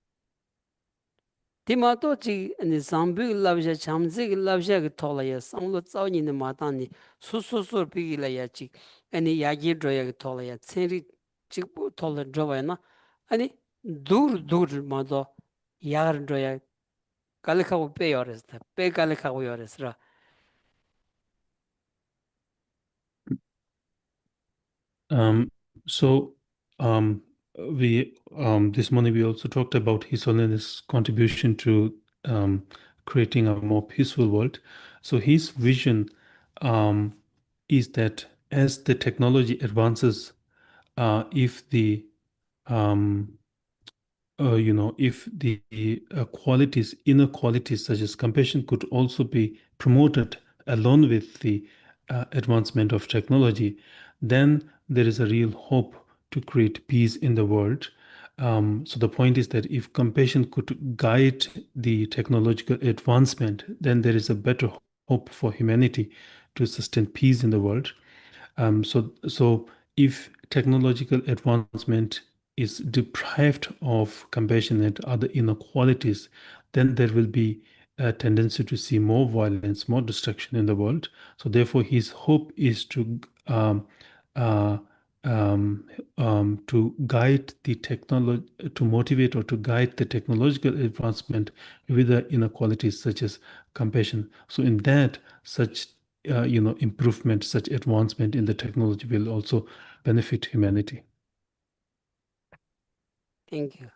Ti mato chik zambi gi labsha, chamze gi labsha gi tola ya samlo tsao nini matani su pigi la ya chik ani yagi droya gi tola ya tsenri chik bu tola droba na ani dur mato yagar droya kalikawu pe yores ta, pe kalikawu yores ra. So we this morning we also talked about His Holiness' contribution to creating a more peaceful world. So his vision is that as the technology advances, if the um, if the qualities, inner qualities such as compassion could also be promoted along with the advancement of technology, then there is a real hope to create peace in the world. So the point is that if compassion could guide the technological advancement, then there is a better hope for humanity to sustain peace in the world. So if technological advancement is deprived of compassion and other inequalities, then there will be a tendency to see more violence, more destruction in the world. So therefore, his hope is um, uh, to guide the technology, to motivate or to guide the technological advancement with the inequalities such as compassion. So in that, such improvement, such advancement in the technology will also benefit humanity. Thank you.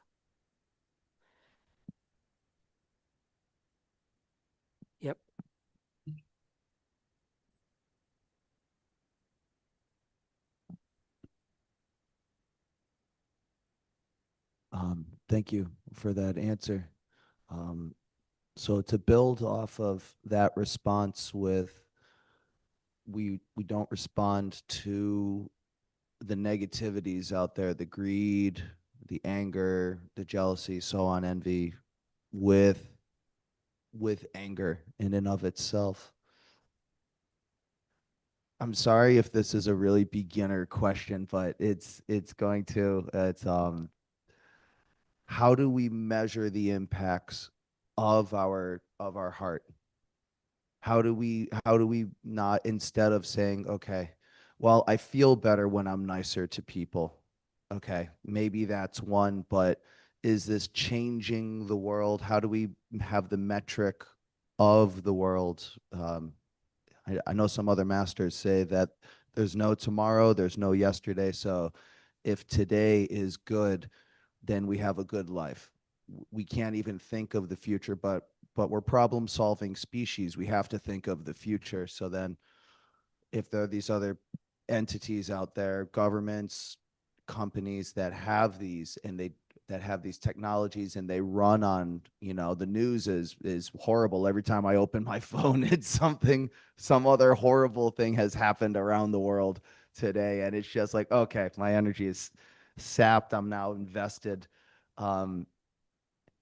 Yep. Thank you for that answer. So to build off of that response with we don't respond to the negativities out there, the greed, the anger, the jealousy, so on, envy, with with anger in and of itself. I'm sorry if this is a really beginner question, but it's going to it's how do we measure the impacts of our heart? How do we not, instead of saying, okay, well, I feel better when I'm nicer to people. Okay, maybe that's one, but is this changing the world? How do we have the metric of the world? I know some other masters say that there's no tomorrow, there's no yesterday. So if today is good, then we have a good life. We can't even think of the future, but we're problem solving species. We have to think of the future. So then if there are these other entities out there, governments, companies that have these and they that have these technologies and they run on, the news is horrible. Every time I open my phone, it's something, some other horrible thing has happened around the world today. And it's just like, okay, my energy is sapped. I'm now invested. Um,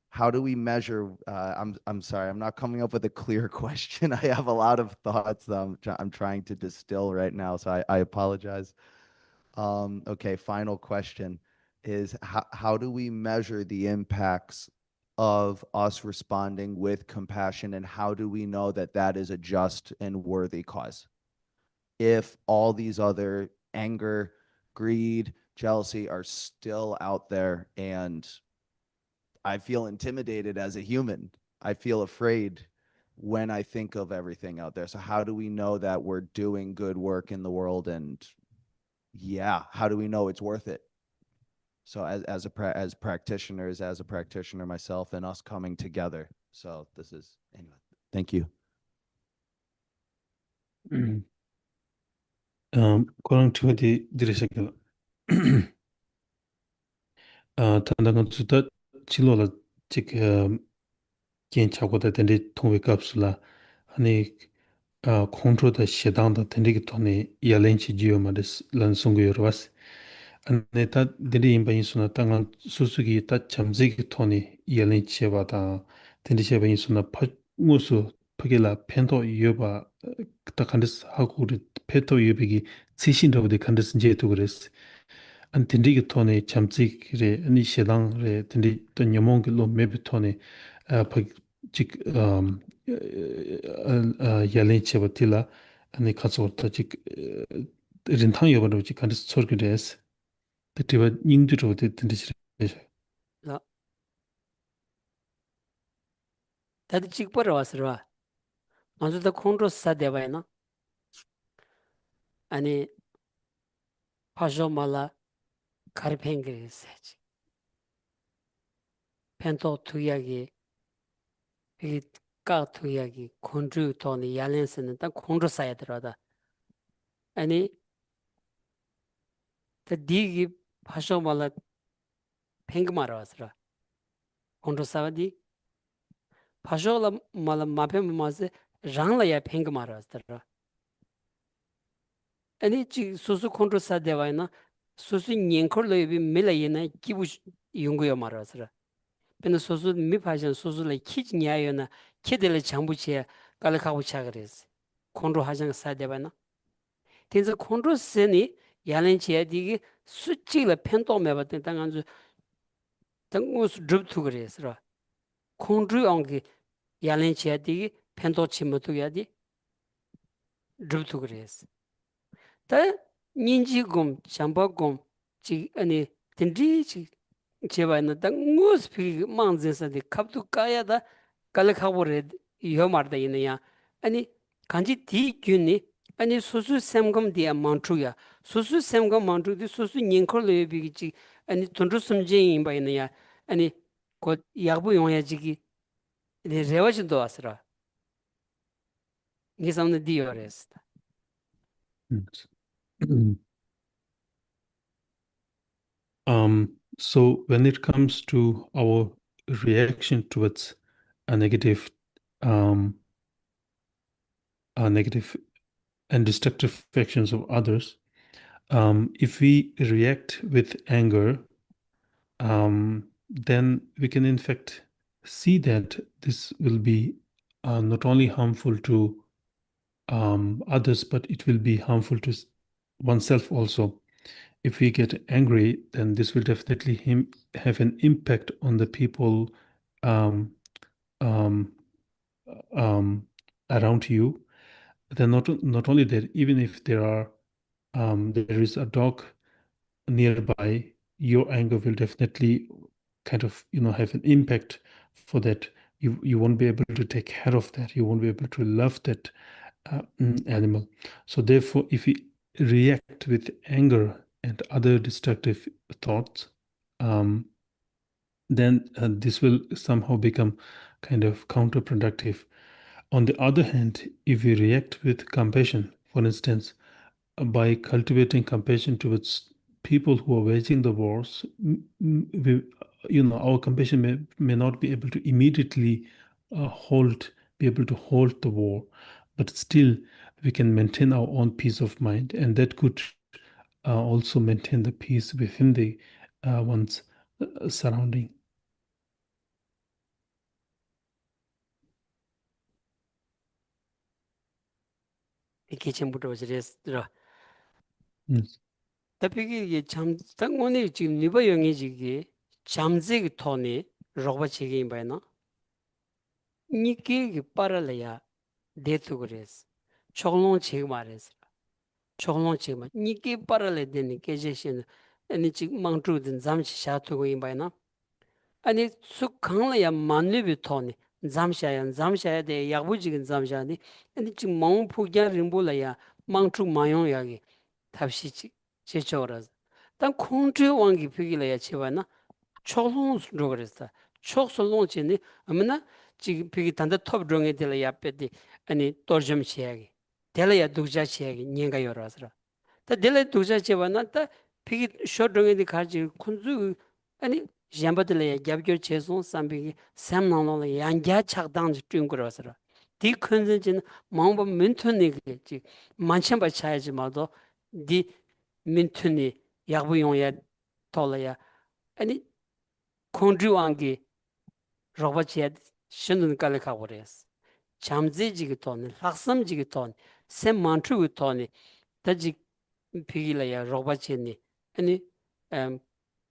how do we measure? I'm sorry, I'm not coming up with a clear question. I have a lot of thoughts that I'm trying to distill right now, so I apologize. Okay, final question is how do we measure the impacts of us responding with compassion, and how do we know that that is a just and worthy cause? If all these other anger, greed, jealousy are still out there, and I feel intimidated as a human. I feel afraid when I think of everything out there. So how do we know that we're doing good work in the world? And yeah, how do we know it's worth it? So as practitioners, as a practitioner myself, and us coming together. So this is anyway. Thank you. 그런 투어디 들으시길 단단한 주다 질로라 지금 개인 차고다 된데 통회 값을라 아니 컨트롤다 시당다 된데 돈이 야렌치 지오마데스 란송고요라스 안에다 데리 임바인수나 땅한 수수기 다 잠재기 돈이 야렌치바다 된데 셰바인수나 무수 퍼겔라 펜도 이어바 다 칸데스 하고 우리 페토 이어비기 지신도데 칸데스 제도 그랬어 안 틴디기 토네 참치기레 아니 셰당레 틴디 또 녀몽길로 메비 토네 아직 야렌체바틸라 아니 카츠오타 직 린탕 여바로 직 칸스 소르기레스 데티바 닝드로 틴디시 자, 다들 찍버려 왔으라. 먼저도 콘트롤 사대바이나. 아니 파조말라 카르팽그리세지. 펜토 투야기 이까 투야기 콘트롤 토니 야렌스는 딱 콘트롤 사야 들어다. 아니 더 디기 파조말라 팽그마라 왔으라. 콘트롤 사와디 파조라 말라 마페마세 장라야 팽그마라 왔으라. 아니 지 소소 콘트롤 사대바이나 소소 ཉენ콜레비 밀라이나 기부 용고요 말았으라. 근데 소소 미파전 소소를 키지냐요나 키들 장부치에 깔카고 차그레스. 콘트롤 하장 사대바이나. 텐서 콘트롤 세니 야렌치에 디기 수치를 펜도메바든 당한주 당고스 드럽투 그레스라. 콘트롤 온기 야렌치에 디기 펜도 치모투야디 드럽투 그레스. 다 닌지곰 장바곰 지 아니 딘디 지 제바는 당 무스피 망제서디 갑도 까야다 깔카보레 요마르다 이네야 아니 간지 디균니 아니 소수 샘검 디야 만투야 소수 샘검 만투디 소수 닌콜레 비기지 아니 톤루 숨제 임바이네야 아니 곧 야부 용야지기 레와진도 왔으라 이게 삼는 디요레스 So when it comes to our reaction towards a negative um negative and destructive actions of others, if we react with anger, then we can in fact see that this will be not only harmful to others, but it will be harmful to oneself also. If we get angry, then this will definitely have an impact on the people um, um, around you. Then not only that, even if there is a dog nearby, your anger will definitely kind of have an impact for that. You won't be able to take care of that. You won't be able to love that animal. So therefore, if we react with anger and other destructive thoughts, um, then this will somehow become kind of counterproductive. On the other hand, if we react with compassion, for instance, by cultivating compassion towards people who are waging the wars, our compassion may not be able to immediately be able to halt the war, but still we can maintain our own peace of mind, and that could also maintain the peace within the one's surrounding. 이게 전부터 저랬더라. Yes. tapi 이게 참 당원이 지금 니바 영이 지기 잠재기 토니 로바 지기 바이나 니게 빠라려야 데트 그랬어. 초롱 지금 말했어. 초롱 지금 니게 빠라려 되니 계제신 아니 지금 망주든 잠시 샤투고 임바이나 아니 숙강려야 만리비 토니 잠샤야 돼 야부지긴 잠샤니 아니 지금 멍 포기야 림볼라야 망주 마용야기 탑시지 제초라서 단 콩주 왕기 피기라야 치와나 초롱 로그랬다 초솔롱 치니 아무나 지금 피기 단다 톱 롱에 될야 빼디 아니 도좀 치야기 될야 독자 치야기 녀가 열어서 다 될야 독자 치와나 다 피기 쇼롱에 가지 콘주 아니 잠바들야 잡겨 체송 삼비기 삼나노라 양자 착당 좀 그러서 디 컨센진 마음바 멘토니게 지 만찬바 차야지 마도 디 민투니 야부용야 돌아야 아니 콘주왕기 로바치야 신는 깔까 버렸어. 잠재지기 돈, 학삼지기 돈, 셈만투기 돈이 다지 피길이야 로바치니 아니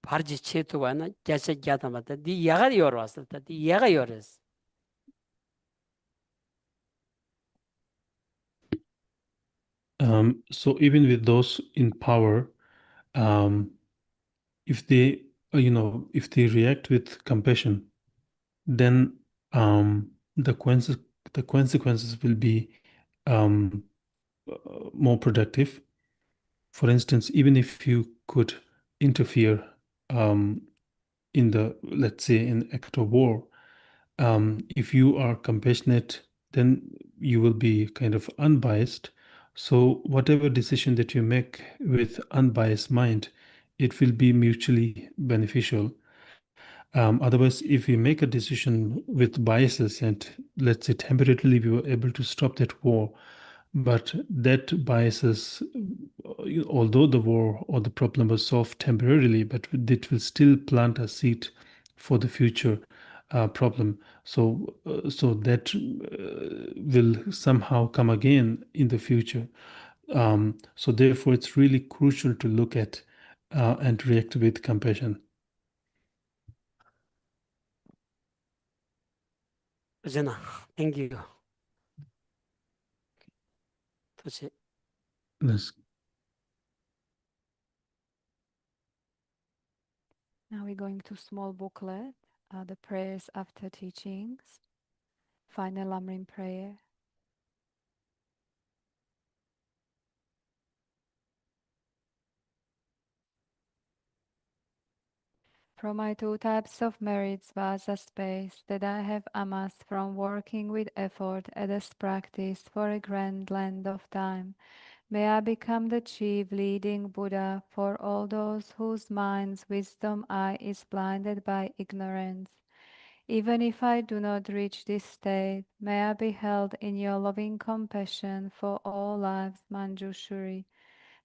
바르지 체토와나 자세 자다마다 디 야가 열었어. 디 야가 열었어. So even with those in power, um, if they if they react with compassion, then the consequences will be um, more productive. For instance, even if you could interfere in the, let's say, in act of war, if you are compassionate, then you will be kind of unbiased. So whatever decision that you make with unbiased mind, it will be mutually beneficial. Otherwise, if we make a decision with biases and let's say temporarily we were able to stop that war, but that biases, although the war or the problem was solved temporarily, but it will still plant a seed for the future problem. So that will somehow come again in the future. So therefore, it's really crucial to look at and react with compassion. 그잖아. Thank you. 도대체 Yes. Now we're going to small booklet, the prayers after teachings, final Lamrim prayer. From my two types of merits vast space that I have amassed from working with effort at this practice for a grand land of time, may I become the chief leading Buddha for all those whose minds' wisdom eye is blinded by ignorance. Even if I do not reach this state, may I be held in your loving compassion for all lives, Manjushri.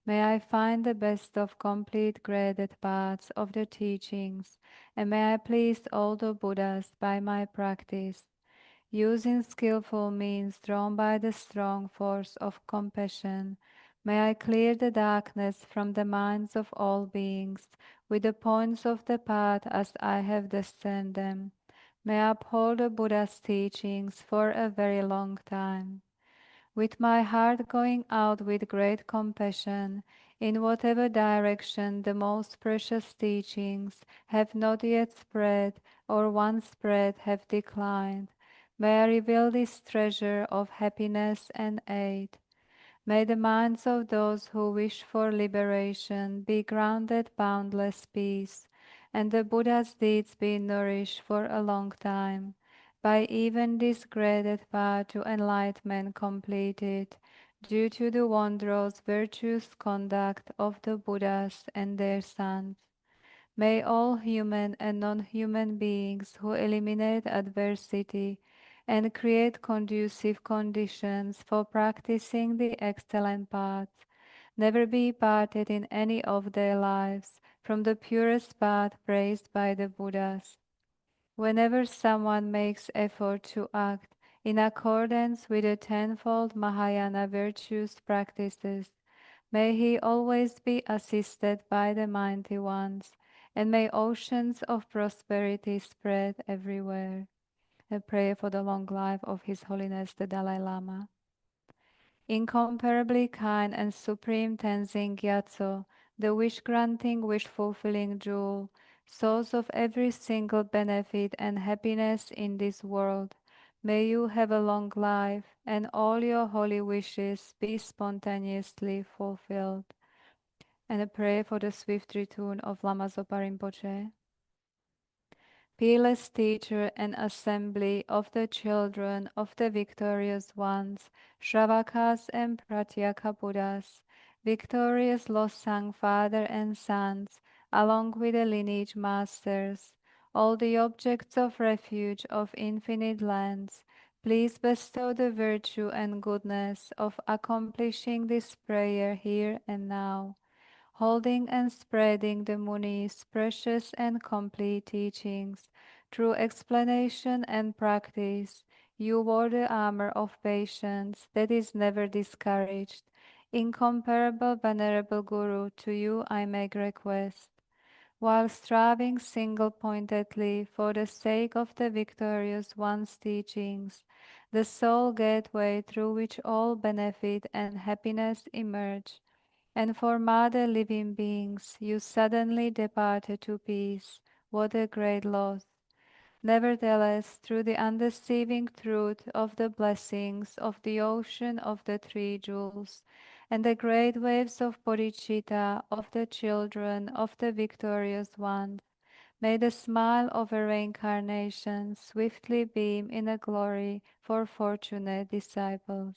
May I find the best of complete graded paths of the teachings, and may I please all the Buddhas by my practice. using skillful means drawn by the strong force of compassion, may I clear the darkness from the minds of all beings with the points of the path as I have discerned them. May I uphold the Buddha's teachings for a very long time. With my heart going out with great compassion, in whatever direction the most precious teachings have not yet spread, or once spread have declined, may I reveal this treasure of happiness and aid. May the minds of those who wish for liberation be grounded boundless peace, and the Buddha's deeds be nourished for a long time, by even this graded path to enlightenment completed, due to the wondrous virtuous conduct of the Buddhas and their sons. May all human and non-human beings who eliminate adversity and create conducive conditions for practicing the excellent path never be parted in any of their lives from the purest path praised by the Buddhas. Whenever someone makes effort to act in accordance with the tenfold Mahayana virtues practices, may he always be assisted by the mighty ones, and may oceans of prosperity spread everywhere. I pray for the long life of His Holiness the Dalai Lama. Incomparably kind and supreme Tenzin Gyatso, the wish-granting, wish-fulfilling jewel, source of every single benefit and happiness in this world, may you have a long life and all your holy wishes be spontaneously fulfilled. And I pray for the swift return of Lama Zopa Rinpoche. Peerless teacher and assembly of the children of the victorious ones, Shravakas and Pratyeka Buddhas, victorious Losang father and sons, along with the lineage masters, all the objects of refuge of infinite lands, please bestow the virtue and goodness of accomplishing this prayer here and now, holding and spreading the Muni's precious and complete teachings through explanation and practice. You wore the armor of patience that is never discouraged. Incomparable venerable Guru, to you I make request. While striving single-pointedly for the sake of the victorious one's teachings, the sole gateway through which all benefit and happiness emerge, and for mother living beings, you suddenly departed to peace. What a great loss! Nevertheless, through the undeceiving truth of the blessings of the ocean of the three jewels, and the great waves of bodhicitta of the children of the victorious one, may the smile of a reincarnation swiftly beam in a glory for fortunate disciples.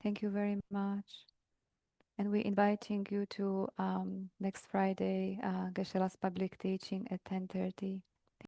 Thank you very much. And we're inviting you to next Friday, Geshela's public teaching at 10:30.